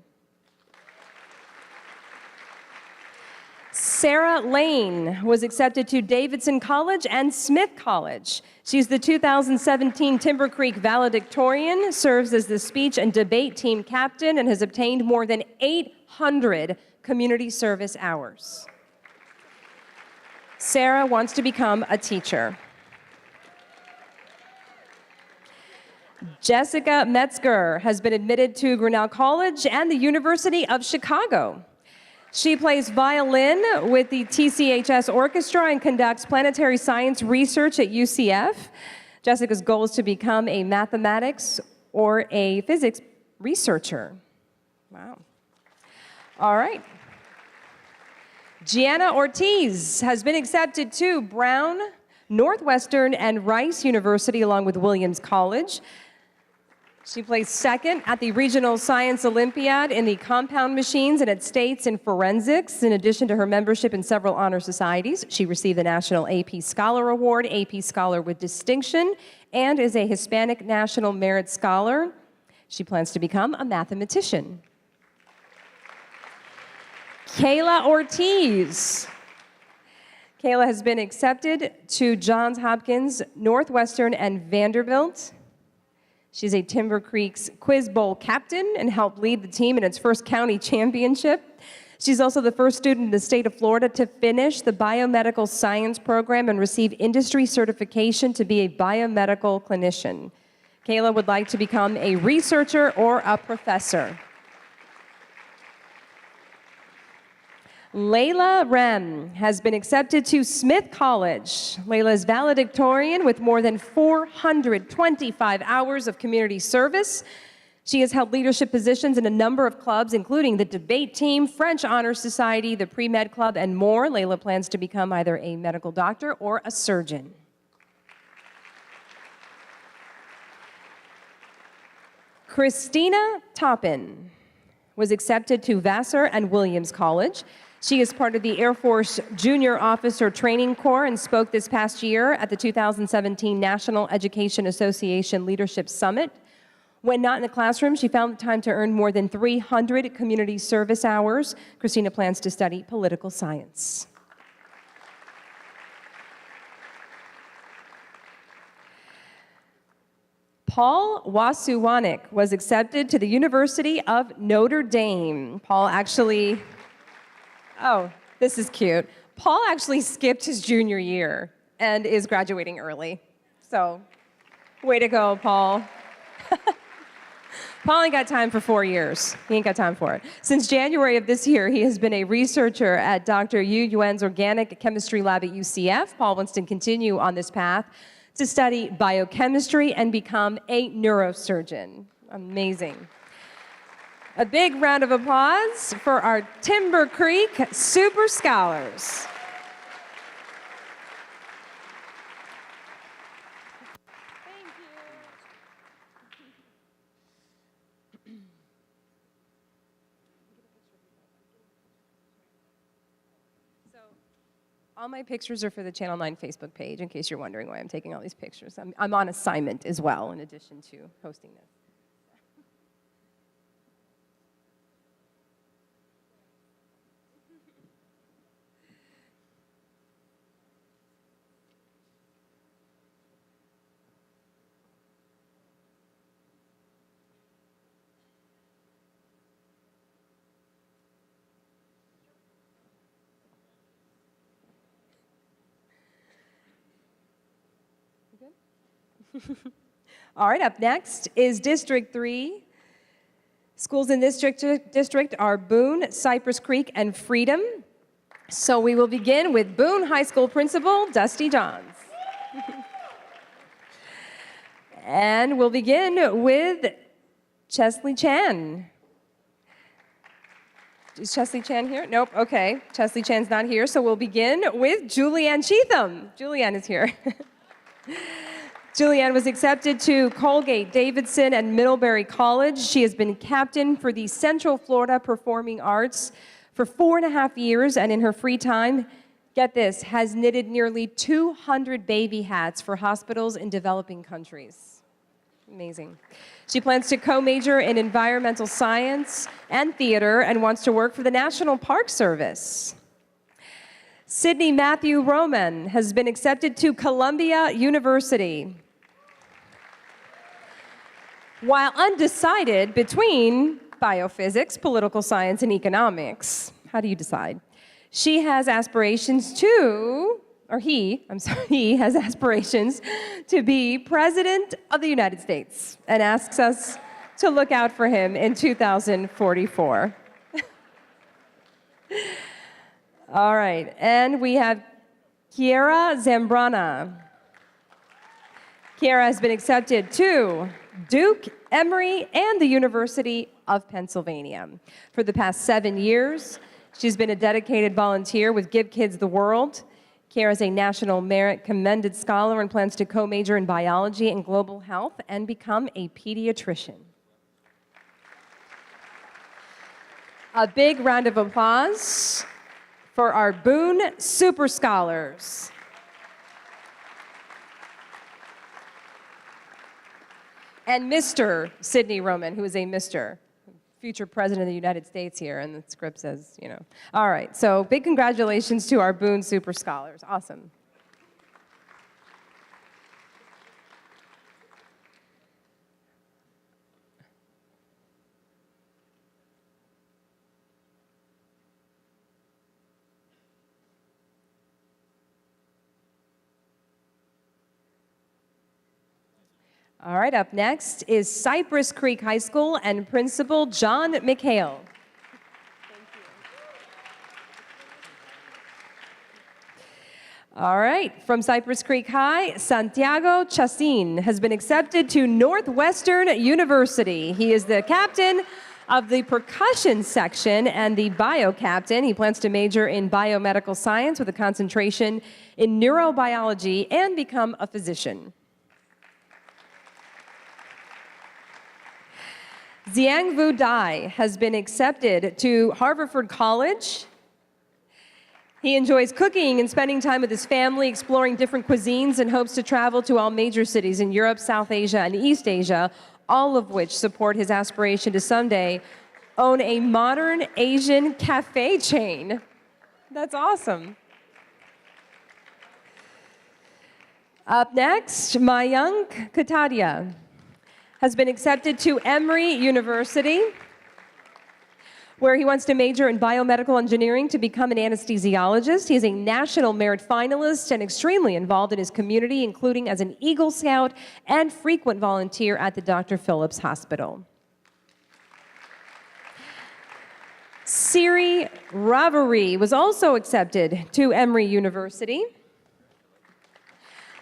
S20: Sarah Lane was accepted to Davidson College and Smith College. She's the 2017 Timber Creek valedictorian, serves as the speech and debate team captain, and has obtained more than 800 community service hours. Sarah wants to become a teacher. Jessica Metzger has been admitted to Grinnell College and the University of Chicago. She plays violin with the TCHS Orchestra and conducts planetary science research at UCF. Jessica's goal is to become a mathematics or a physics researcher. Wow. All right. Gianna Ortiz has been accepted to Brown, Northwestern, and Rice University, along with Williams College. She placed second at the Regional Science Olympiad in the compound machines and at states in forensics. In addition to her membership in several honor societies, she received the National AP Scholar Award, AP Scholar with Distinction, and is a Hispanic National Merit Scholar. She plans to become a mathematician. Kayla Ortiz. Kayla has been accepted to Johns Hopkins, Northwestern, and Vanderbilt. She's a Timber Creek's Quiz Bowl captain and helped lead the team in its first county championship. She's also the first student in the state of Florida to finish the biomedical science program and receive industry certification to be a biomedical clinician. Kayla would like to become a researcher or a professor. Layla Rem has been accepted to Smith College. Layla is valedictorian with more than 425 hours of community service. She has held leadership positions in a number of clubs, including the debate team, French Honor Society, the Pre-Med Club, and more. Layla plans to become either a medical doctor or a surgeon. Christina Toppin was accepted to Vassar and Williams College. She is part of the Air Force Junior Officer Training Corps and spoke this past year at the 2017 National Education Association Leadership Summit. When not in the classroom, she found the time to earn more than 300 community service hours. Christina plans to study political science. Paul Wasuwanek was accepted to the University of Notre Dame. Paul actually, oh, this is cute. Paul actually skipped his junior year and is graduating early. So, way to go, Paul. Paul ain't got time for 4 years. He ain't got time for it. Since January of this year, he has been a researcher at Dr. Yu Yuan's Organic Chemistry Lab at UCF. Paul wants to continue on this path to study biochemistry and become a neurosurgeon. Amazing. A big round of applause for our Timber Creek Super Scholars. All my pictures are for the Channel 9 Facebook page, in case you're wondering why I'm taking all these pictures. I'm on assignment as well, in addition to hosting this. All right, up next is District 3. Schools in this district are Boone, Cypress Creek, and Freedom. So we will begin with Boone High School Principal Dusty Johns. And we'll begin with Chesley Chan. Is Chesley Chan here? Nope, okay. Chesley Chan's not here, so we'll begin with Julianne Cheatham. Julianne is here. Julianne was accepted to Colgate, Davidson, and Middlebury College. She has been captain for the Central Florida Performing Arts for 4.5 years, and in her free time, get this, has knitted nearly 200 baby hats for hospitals in developing countries. Amazing. She plans to co-major in environmental science and theater and wants to work for the National Park Service. Sydney Matthew Roman has been accepted to Columbia University. While undecided between biophysics, political science, and economics, how do you decide? She has aspirations to, or he has aspirations to be President of the United States and asks us to look out for him in 2044. All right, and we have Kiera Zambrana. Kiera has been accepted to Duke, Emory, and the University of Pennsylvania. For the past 7 years, she's been a dedicated volunteer with Give Kids the World. Kiera is a National Merit Commended Scholar and plans to co-major in biology and global health and become a pediatrician. A big round of applause for our Boone Super Scholars. And Mr. Sidney Roman, who is a Mr., future President of the United States here, and the script says, you know. All right, so big congratulations to our Boone Super Scholars. Awesome. All right, up next is Cypress Creek High School and Principal John McHale. All right, from Cypress Creek High, Santiago Chacin has been accepted to Northwestern University. He is the captain of the percussion section and the bio captain. He plans to major in biomedical science with a concentration in neurobiology and become a physician. Xiangvu Dai has been accepted to Haverford College. He enjoys cooking and spending time with his family, exploring different cuisines, and hopes to travel to all major cities in Europe, South Asia, and East Asia, all of which support his aspiration to someday own a modern Asian cafe chain. That's awesome. Up next, Mayank Katadia has been accepted to Emory University, where he wants to major in biomedical engineering to become an anesthesiologist. He is a national merit finalist and extremely involved in his community, including as an Eagle Scout and frequent volunteer at the Dr. Phillips Hospital. Siri Ravary was also accepted to Emory University.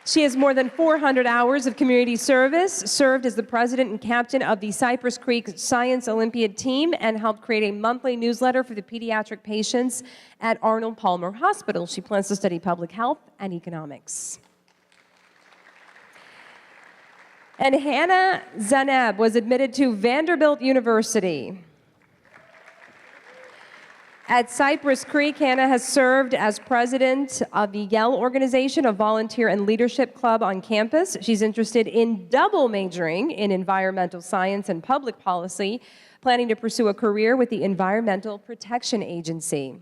S20: She has more than 400 hours of community service, served as the president and captain of the Cypress Creek Science Olympiad team, and helped create a monthly newsletter for the pediatric patients at Arnold Palmer Hospital. She plans to study public health and economics. And Hannah Zanab was admitted to Vanderbilt University. At Cypress Creek, Hannah has served as president of the Yale Organization, a volunteer and leadership club on campus. She's interested in double majoring in environmental science and public policy, planning to pursue a career with the Environmental Protection Agency.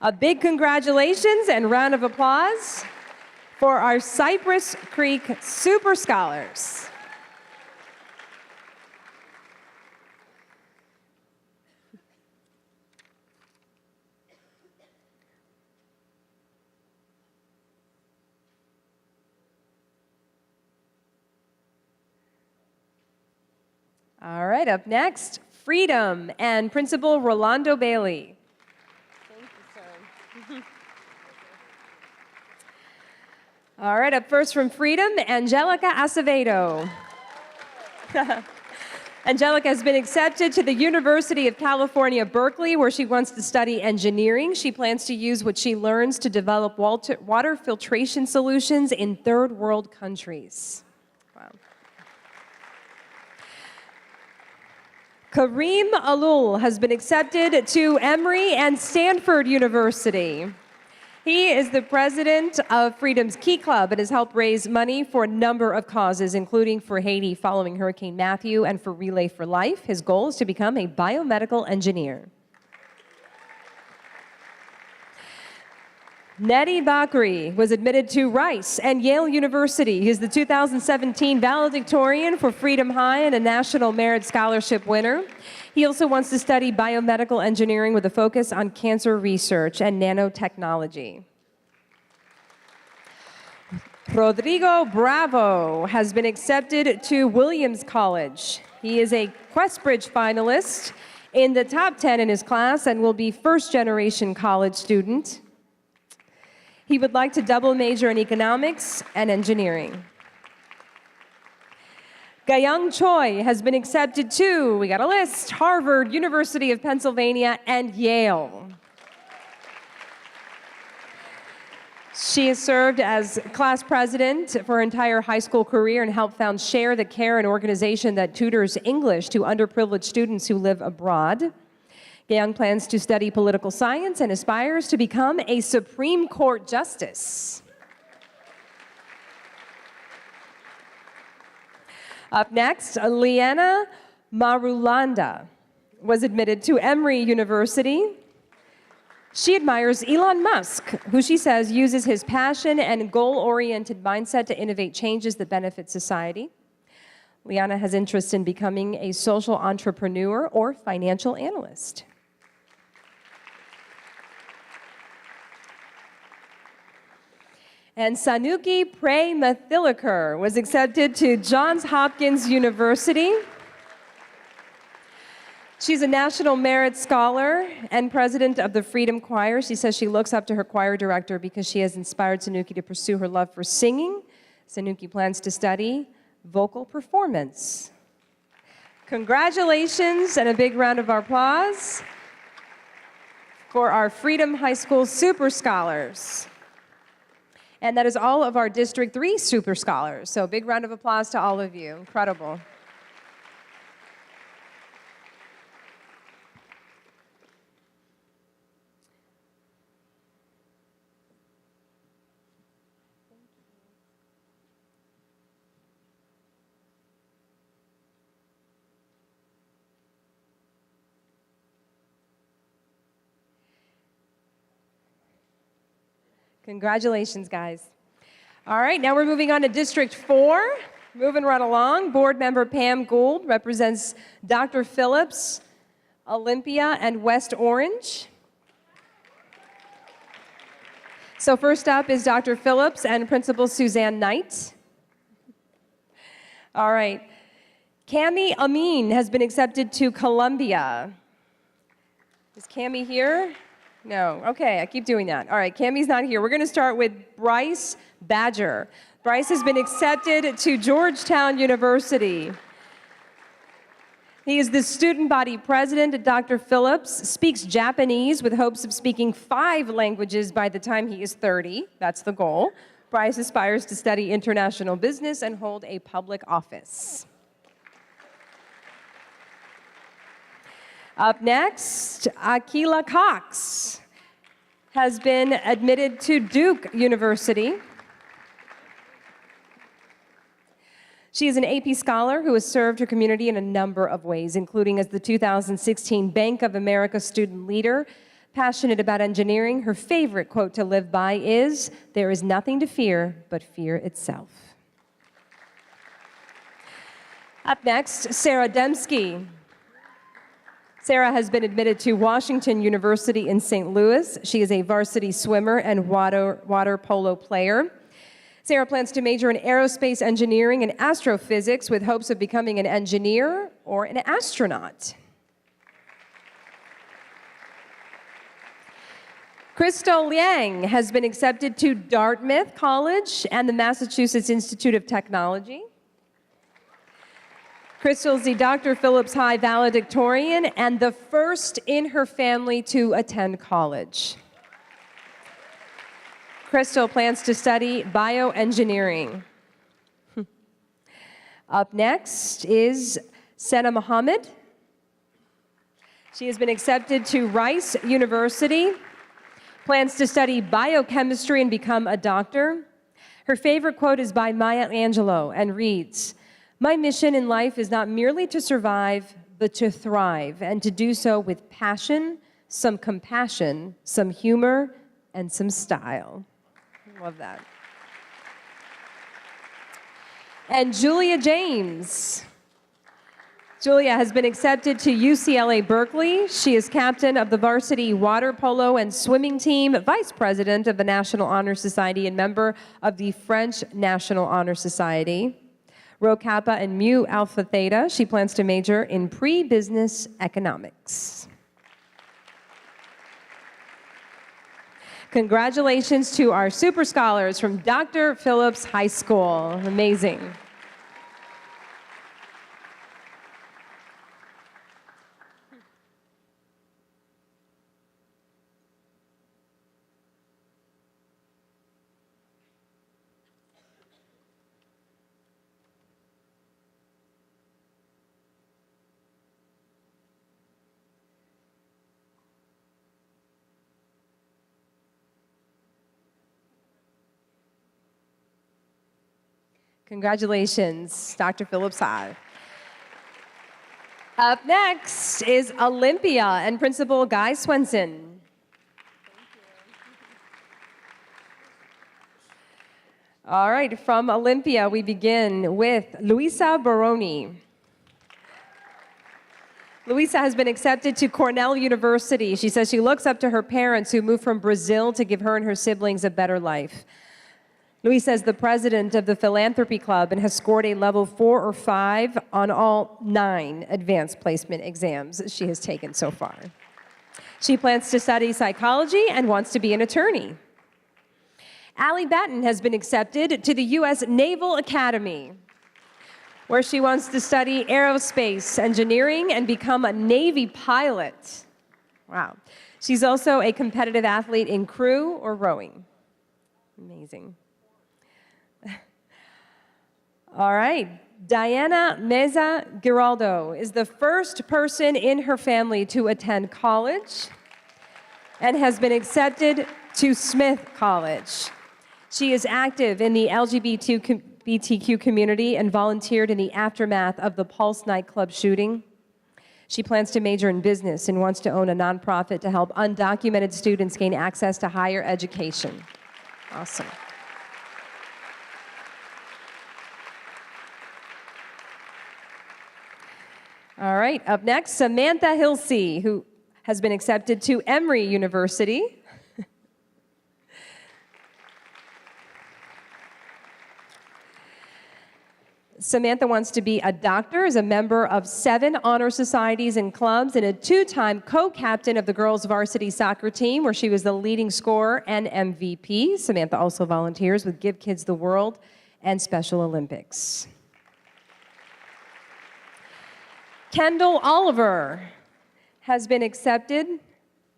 S20: A big congratulations and round of applause for our Cypress Creek Super Scholars. All right, up next, Freedom and Principal Rolando Bailey. Thank you, sir. All right, up first from Freedom, Angelica Acevedo. Angelica has been accepted to the University of California, Berkeley, where she wants to study engineering. She plans to use what she learns to develop water filtration solutions in third world countries. Wow. Kareem Alul has been accepted to Emory and Stanford University. He is the president of Freedom's Key Club and has helped raise money for a number of causes, including for Haiti following Hurricane Matthew and for Relay for Life. His goal is to become a biomedical engineer. Nedi Bakri was admitted to Rice and Yale University. He is the 2017 valedictorian for Freedom High and a National Merit Scholarship winner. He also wants to study biomedical engineering with a focus on cancer research and nanotechnology. Rodrigo Bravo has been accepted to Williams College. He is a Questbridge finalist in the top 10 in his class and will be first-generation college student. He would like to double major in economics and engineering. Gayang Choi has been accepted to, we got a list, Harvard, University of Pennsylvania, and Yale. She has served as class president for her entire high school career and helped found Share the Care, an organization that tutors English to underprivileged students who live abroad. Gayang plans to study political science and aspires to become a Supreme Court justice. Up next, Liana Marulanda was admitted to Emory University. She admires Elon Musk, who she says uses his passion and goal-oriented mindset to innovate changes that benefit society. Liana has interest in becoming a social entrepreneur or financial analyst. And Sanuki Premathilakar was accepted to Johns Hopkins University. She's a National Merit Scholar and president of the Freedom Choir. She says she looks up to her choir director because she has inspired Sanuki to pursue her love for singing. Sanuki plans to study vocal performance. Congratulations and a big round of applause for our Freedom High School Super Scholars. And that is all of our District 3 Super Scholars. So big round of applause to all of you. Incredible. Congratulations, guys. All right, now we're moving on to District 4. Moving right along, Board Member Pam Gould represents Dr. Phillips, Olympia, and West Orange. So first up is Dr. Phillips and Principal Suzanne Knight. All right. Cami Amin has been accepted to Columbia. Is Cami here? No. Okay, I keep doing that. All right, Cami's not here. We're going to start with Bryce Badger. Bryce has been accepted to Georgetown University. He is the student body president. Dr. Phillips speaks Japanese with hopes of speaking 5 languages by the time he is 30. That's the goal. Bryce aspires to study international business and hold a public office. Up next, Akila Cox has been admitted to Duke University. She is an AP scholar who has served her community in a number of ways, including as the 2016 Bank of America Student Leader. Passionate about engineering, her favorite quote to live by is, "There is nothing to fear but fear itself." Up next, Sarah Dembski. Sarah has been admitted to Washington University in St. Louis. She is a varsity swimmer and water polo player. Sarah plans to major in aerospace engineering and astrophysics with hopes of becoming an engineer or an astronaut. Crystal Liang has been accepted to Dartmouth College and the Massachusetts Institute of Technology. Crystal's the Dr. Phillips High valedictorian and the first in her family to attend college. Crystal plans to study bioengineering. Up next is Sena Mohammed. She has been accepted to Rice University, plans to study biochemistry and become a doctor. Her favorite quote is by Maya Angelou and reads, "My mission in life is not merely to survive, but to thrive, and to do so with passion, some compassion, some humor, and some style." Love that. And Julia James. Julia has been accepted to UCLA Berkeley. She is captain of the varsity water polo and swimming team, vice president of the National Honor Society, and member of the French National Honor Society. Rho Kappa and Mu Alpha Theta. She plans to major in pre-business economics. Congratulations to our super scholars from Dr. Phillips High School. Amazing. Congratulations, Dr. Phillips High. Up next is Olympia and Principal Guy Swenson. All right, from Olympia, we begin with Luisa Baroni. Luisa has been accepted to Cornell University. She says she looks up to her parents who moved from Brazil to give her and her siblings a better life. Luisa is the president of the Philanthropy Club and has scored a level 4 or 5 on all 9 advanced placement exams she has taken so far. She plans to study psychology and wants to be an attorney. Allie Batten has been accepted to the U.S. Naval Academy, where she wants to study aerospace engineering and become a Navy pilot. Wow. She's also a competitive athlete in crew or rowing. Amazing. All right. Diana Meza Giraldo is the first person in her family to attend college and has been accepted to Smith College. She is active in the LGBTQ community and volunteered in the aftermath of the Pulse nightclub shooting. She plans to major in business and wants to own a nonprofit to help undocumented students gain access to higher education. Awesome. All right, up next, Samantha Hilsey, who has been accepted to Emory University. Samantha wants to be a doctor, is a member of 7 honor societies and clubs, and a 2-time co-captain of the girls' varsity soccer team, where she was the leading scorer and MVP. Samantha also volunteers with Give Kids the World and Special Olympics. Kendall Oliver has been accepted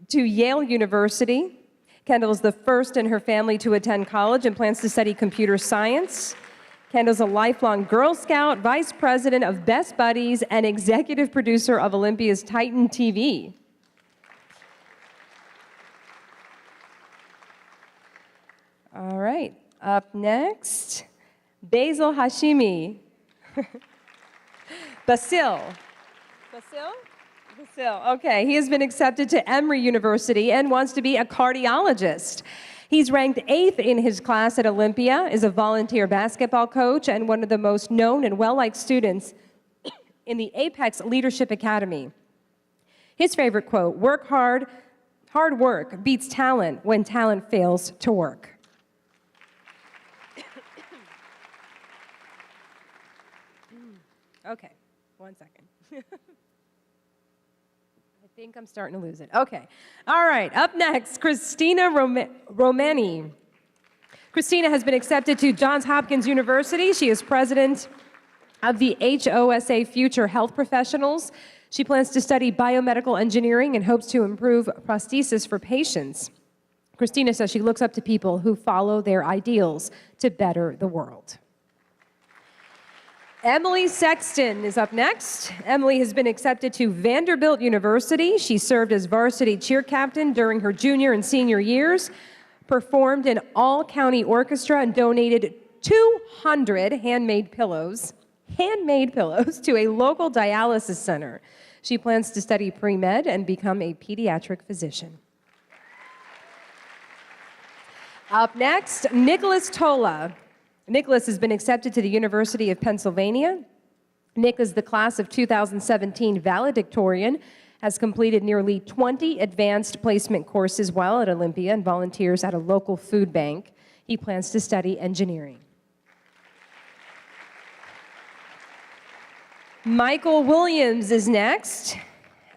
S20: to Yale University. Kendall is the first in her family to attend college and plans to study computer science. Kendall's a lifelong Girl Scout, vice president of Best Buddies, and executive producer of Olympia's Titan TV. All right, up next, Basil Hashimi. Basil, okay. He has been accepted to Emory University and wants to be a cardiologist. He's ranked 8th in his class at Olympia, is a volunteer basketball coach, and one of the most known and well-liked students in the Apex Leadership Academy. His favorite quote, "Work hard, hard work beats talent when talent fails to work." Okay, one second. I think I'm starting to lose it. Okay. All right. Up next, Christina Romani. Christina has been accepted to Johns Hopkins University. She is president of the HOSA Future Health Professionals. She plans to study biomedical engineering and hopes to improve prosthesis for patients. Christina says she looks up to people who follow their ideals to better the world. Emily Sexton is up next. Emily has been accepted to Vanderbilt University. She served as varsity cheer captain during her junior and senior years, performed in all-county orchestra, and donated 200 handmade pillows to a local dialysis center. She plans to study pre-med and become a pediatric physician. Up next, Nicholas Tola. Nicholas has been accepted to the University of Pennsylvania. Nick is the class of 2017 valedictorian, has completed nearly 20 advanced placement courses while at Olympia and volunteers at a local food bank. He plans to study engineering. Michael Williams is next,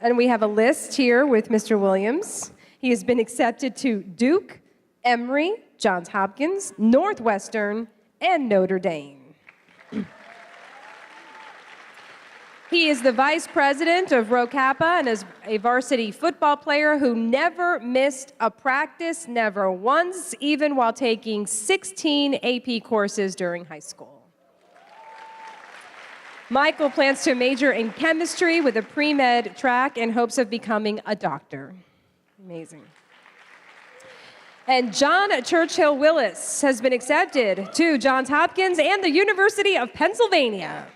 S20: and we have a list here with Mr. Williams. He has been accepted to Duke, Emory, Johns Hopkins, Northwestern, and Notre Dame. He is the vice president of Rho Kappa and is a varsity football player who never missed a practice, never once, even while taking 16 AP courses during high school. Michael plans to major in chemistry with a pre-med track in hopes of becoming a doctor. Amazing. And John Churchill Willis has been accepted to Johns Hopkins and the University of Pennsylvania.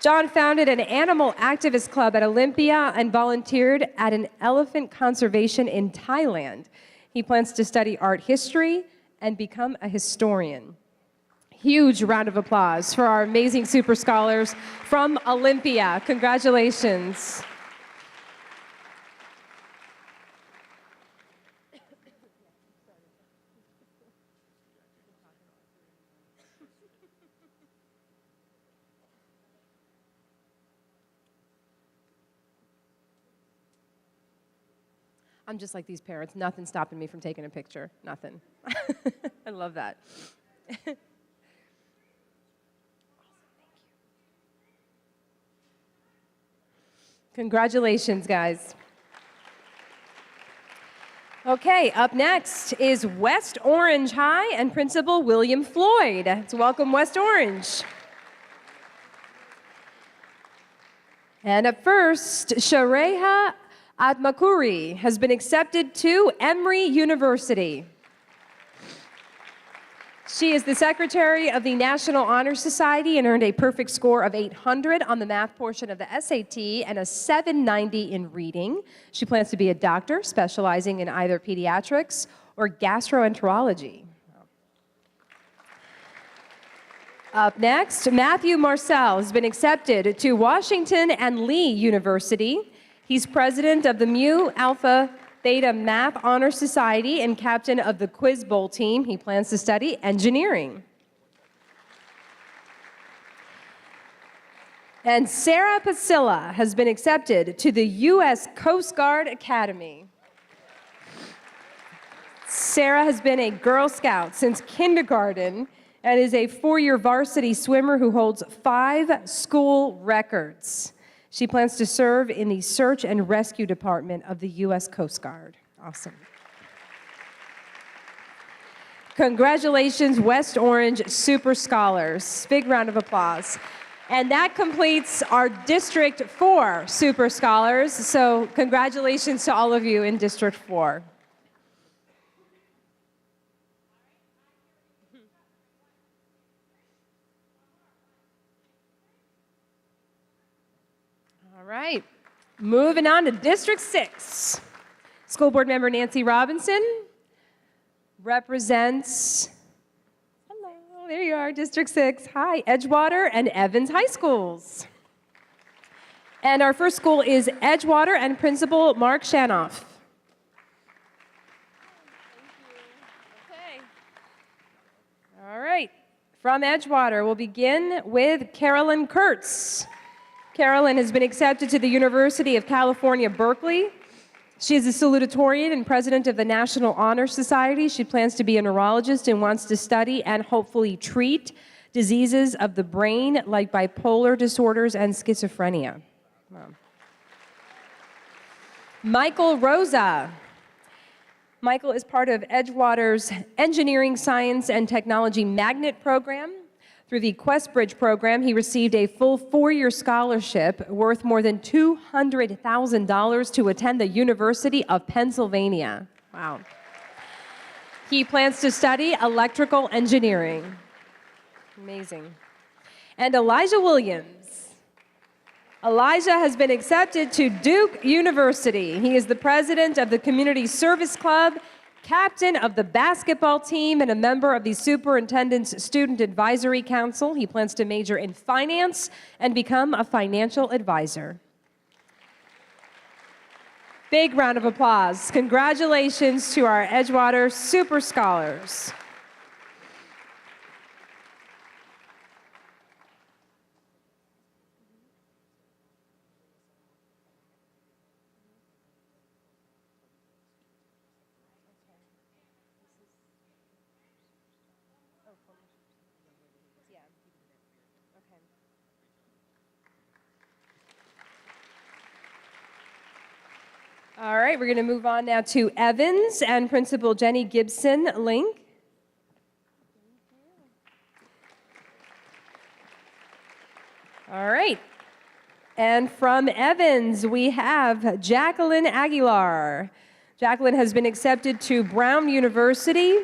S20: John founded an animal activist club at Olympia and volunteered at an elephant conservation in Thailand. He plans to study art history and become a historian. Huge round of applause for our amazing super scholars from Olympia. Congratulations. I'm just like these parents. Nothing stopping me from taking a picture. Nothing. I love that. Congratulations, guys. Okay, up next is West Orange High and Principal William Floyd. Let's welcome West Orange. And up first, Shareha Atmakuri has been accepted to Emory University. She is the secretary of the National Honor Society and earned a perfect score of 800 on the math portion of the SAT and a 790 in reading. She plans to be a doctor specializing in either pediatrics or gastroenterology. Up next, Matthew Marcel has been accepted to Washington and Lee University. He's president of the Mu Alpha Theta Math Honor Society and captain of the Quiz Bowl team. He plans to study engineering. And Sarah Pasilla has been accepted to the U.S. Coast Guard Academy. Sarah has been a Girl Scout since kindergarten and is a 4-year varsity swimmer who holds 5 school records. She plans to serve in the Search and Rescue Department of the U.S. Coast Guard. Awesome. Congratulations, West Orange Super Scholars. Big round of applause. And that completes our District 4 Super Scholars. So congratulations to all of you in District 4. All right, moving on to District 6. School Board Member Nancy Robinson represents, hello, there you are, District 6. Hi, Edgewater and Evans High Schools. And our first school is Edgewater and Principal Mark Shanoff. All right, from Edgewater, we'll begin with Carolyn Kurtz. Carolyn has been accepted to the University of California, Berkeley. She is a salutatorian and president of the National Honor Society. She plans to be a neurologist and wants to study and hopefully treat diseases of the brain like bipolar disorders and schizophrenia. Wow. Michael Rosa. Michael is part of Edgewater's Engineering, Science, and Technology Magnet Program. Through the Questbridge program, he received a full 4-year scholarship worth more than $200,000 to attend the University of Pennsylvania. Wow. He plans to study electrical engineering. Amazing. And Elijah Williams. Elijah has been accepted to Duke University. He is the president of the Community Service Club, captain of the basketball team, and a member of the Superintendent's Student Advisory Council. He plans to major in finance and become a financial advisor. Big round of applause. Congratulations to our Edgewater Super Scholars. All right, we're going to move on now to Evans and Principal Jenny Gibson Link. All right. And from Evans, we have Jacqueline Aguilar. Jacqueline has been accepted to Brown University.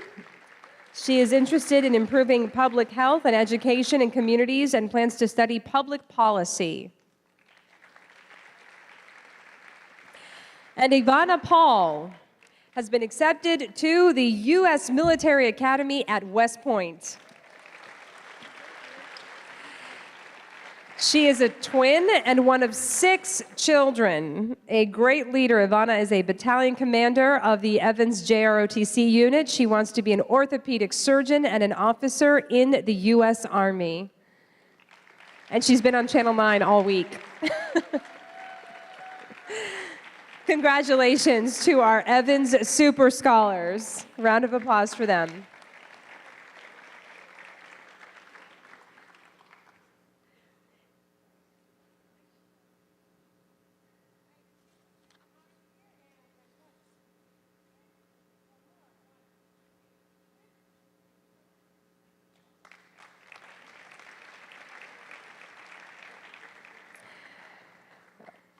S20: She is interested in improving public health and education in communities and plans to study public policy. And Ivana Paul has been accepted to the U.S. Military Academy at West Point. She is a twin and one of 6 children. A great leader, Ivana is a battalion commander of the Evans JROTC unit. She wants to be an orthopedic surgeon and an officer in the U.S. Army. And she's been on Channel 9 all week. Congratulations to our Evans Super Scholars. Round of applause for them.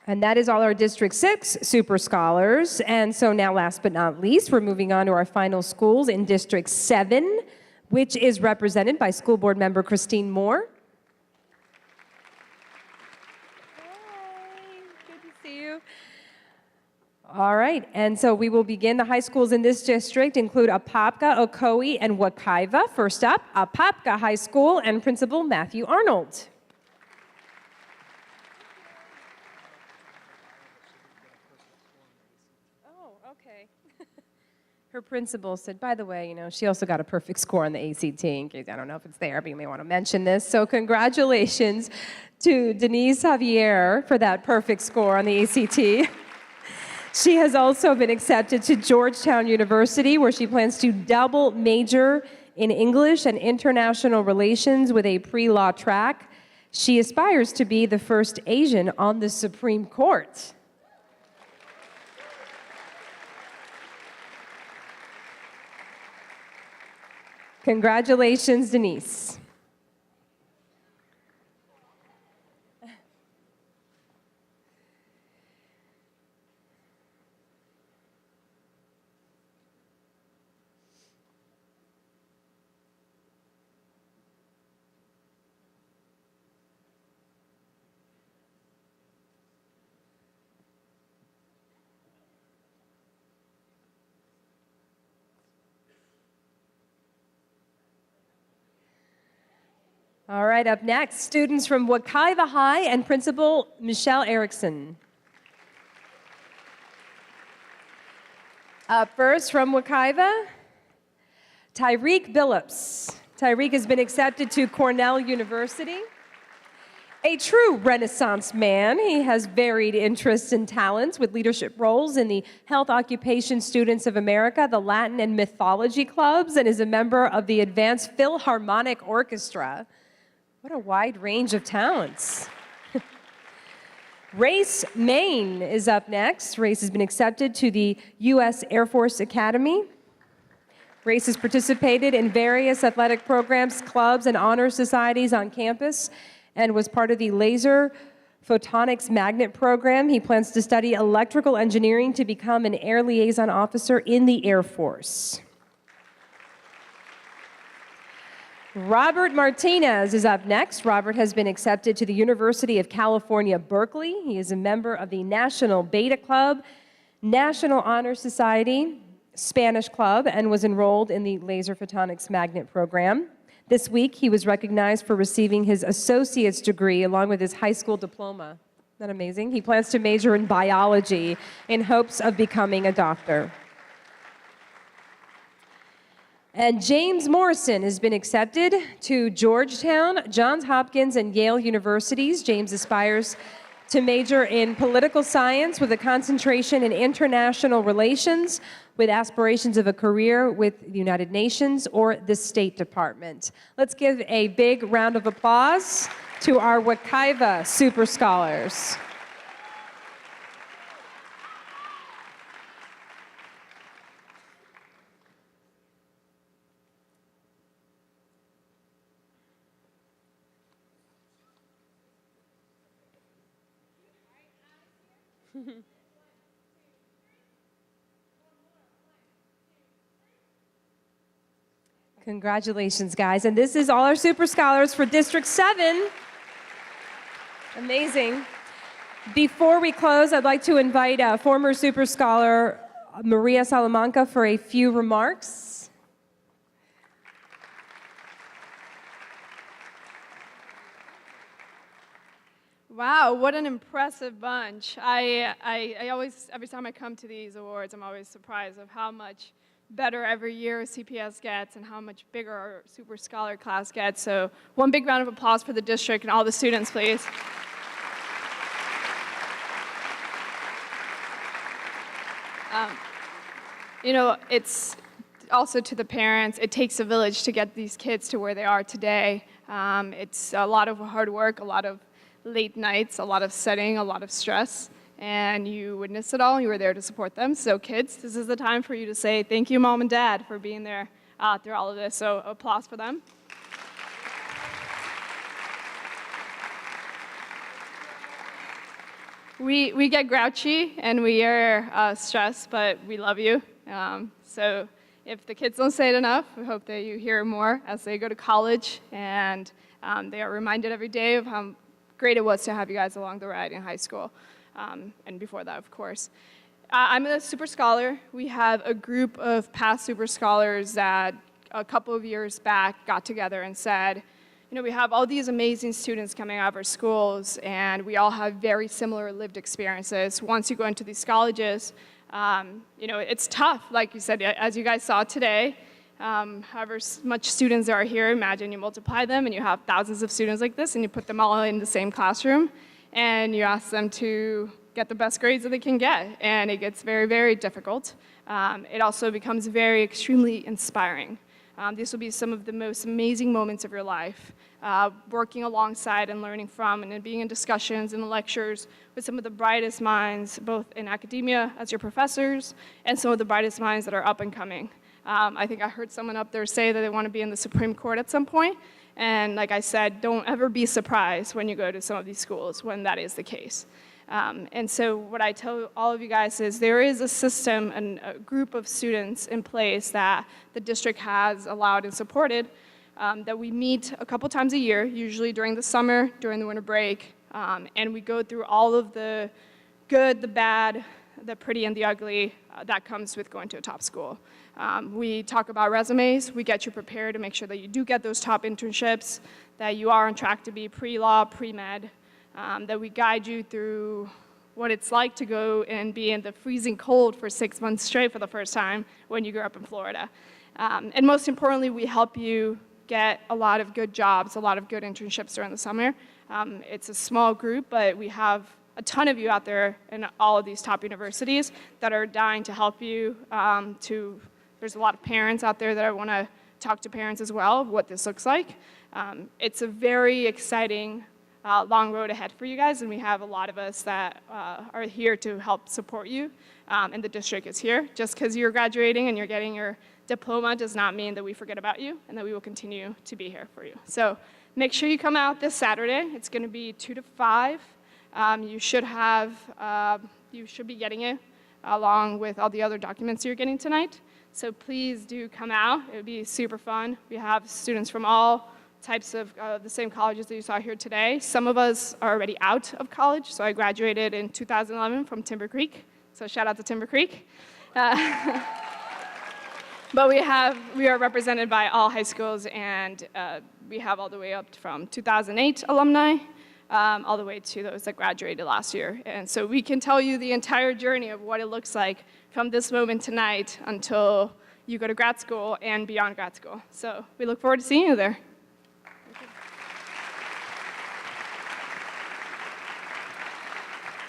S20: And that is all our District 6 Super Scholars. And so now, last but not least, we're moving on to our final schools in District 7, which is represented by School Board Member Christine Moore. Hi, good to see you. All right, and so we will begin. The high schools in this district include Apopka, Ocoee, and Wekiva. First up, Apopka High School and Principal Matthew Arnold. Her principal said, by the way, she also got a perfect score on the ACT, in case I don't know if it's there, but you may want to mention this. So congratulations to Denise Javier for that perfect score on the ACT. She has also been accepted to Georgetown University, where she plans to double major in English and international relations with a pre-law track. She aspires to be the first Asian on the Supreme Court. Congratulations, Denise. All right, up next, students from Wekiva High and Principal Michelle Erickson. Up first from Wekiva, Tyreek Billups. Tyreek has been accepted to Cornell University. A true Renaissance man, he has varied interests and talents with leadership roles in the Health Occupation Students of America, the Latin and Mythology Clubs, and is a member of the Advanced Philharmonic Orchestra. What a wide range of talents. Race Main is up next. Race has been accepted to the U.S. Air Force Academy. Race has participated in various athletic programs, clubs, and honor societies on campus and was part of the Laser Photonics Magnet program. He plans to study electrical engineering to become an air liaison officer in the Air Force. Robert Martinez is up next. Robert has been accepted to the University of California, Berkeley. He is a member of the National Beta Club, National Honor Society, Spanish Club, and was enrolled in the Laser Photonics Magnet program. This week, he was recognized for receiving his associate's degree along with his high school diploma. Isn't that amazing? He plans to major in biology in hopes of becoming a doctor. And James Morrison has been accepted to Georgetown, Johns Hopkins, and Yale Universities. James aspires to major in political science with a concentration in international relations, with aspirations of a career with the United Nations or the State Department. Let's give a big round of applause to our Wekiva Super Scholars. Congratulations, guys. And this is all our Super Scholars for District 7. Amazing. Before we close, I'd like to invite former Super Scholar Maria Salamanca for a few remarks.
S21: Wow, what an impressive bunch. I always, every time I come to these awards, I'm always surprised of how much better every year CPS gets and how much bigger our Super Scholar class gets. So one big round of applause for the district and all the students, please. You know, it's also to the parents, it takes a village to get these kids to where they are today. It's a lot of hard work, a lot of late nights, a lot of studying, a lot of stress, and you witnessed it all, you were there to support them. So kids, this is the time for you to say thank you, Mom and Dad, for being there through all of this. So applause for them. We get grouchy and we are stressed, but we love you. So if the kids don't say it enough, we hope that you hear more as they go to college, and they are reminded every day of how great it was to have you guys along the ride in high school, and before that, of course. I'm a Super Scholar. We have a group of past Super Scholars that a couple of years back got together and said, you know, we have all these amazing students coming out of our schools, and we all have very similar lived experiences. Once you go into these colleges, you know, it's tough, like you said, as you guys saw today. However much students there are here, imagine you multiply them and you have thousands of students like this and you put them all in the same classroom and you ask them to get the best grades that they can get, and it gets very, very difficult. It also becomes very extremely inspiring. These will be some of the most amazing moments of your life, working alongside and learning from and being in discussions and lectures with some of the brightest minds, both in academia as your professors and some of the brightest minds that are up and coming. I think I heard someone up there say that they want to be in the Supreme Court at some point, and like I said, don't ever be surprised when you go to some of these schools when that is the case. And so what I tell all of you guys is there is a system and a group of students in place that the district has allowed and supported that we meet a couple times a year, usually during the summer, during the winter break, and we go through all of the good, the bad, the pretty, and the ugly that comes with going to a top school. We talk about resumes. We get you prepared to make sure that you do get those top internships, that you are on track to be pre-law, pre-med, that we guide you through what it's like to go and be in the freezing cold for 6 months straight for the first time when you grew up in Florida. And most importantly, we help you get a lot of good jobs, a lot of good internships during the summer. It's a small group, but we have a ton of you out there in all of these top universities that are dying to help you. There's a lot of parents out there that want to talk to parents as well, what this looks like. It's a very exciting long road ahead for you guys, and we have a lot of us that are here to help support you, and the district is here. Just because you're graduating and you're getting your diploma does not mean that we forget about you and that we will continue to be here for you. So make sure you come out this Saturday. It's going to be 2 to 5. You should be getting it along with all the other documents you're getting tonight. So please do come out. It would be super fun. We have students from all types of the same colleges that you saw here today. Some of us are already out of college, so I graduated in 2011 from Timber Creek, so shout out to Timber Creek. But we are represented by all high schools, and we have all the way up from 2008 alumni, all the way to those that graduated last year. And so we can tell you the entire journey of what it looks like from this moment tonight until you go to grad school and beyond grad school. So we look forward to seeing you there.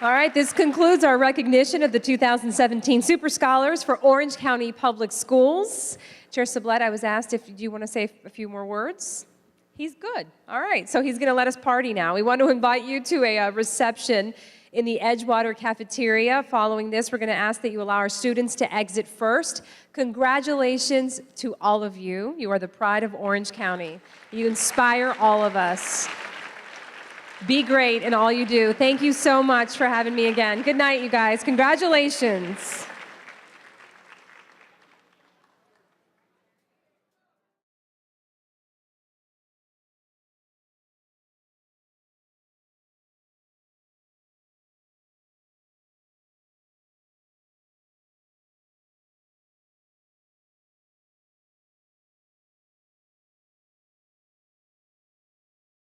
S20: All right, this concludes our recognition of the 2017 Super Scholars for Orange County Public Schools. Chair Sublette, I was asked if you want to say a few more words. He's good. All right, so he's going to let us party now. We want to invite you to a reception in the Edgewater cafeteria. Following this, we're going to ask that you allow our students to exit first. Congratulations to all of you. You are the pride of Orange County. You inspire all of us. Be great in all you do. Thank you so much for having me again. Good night, you guys. Congratulations.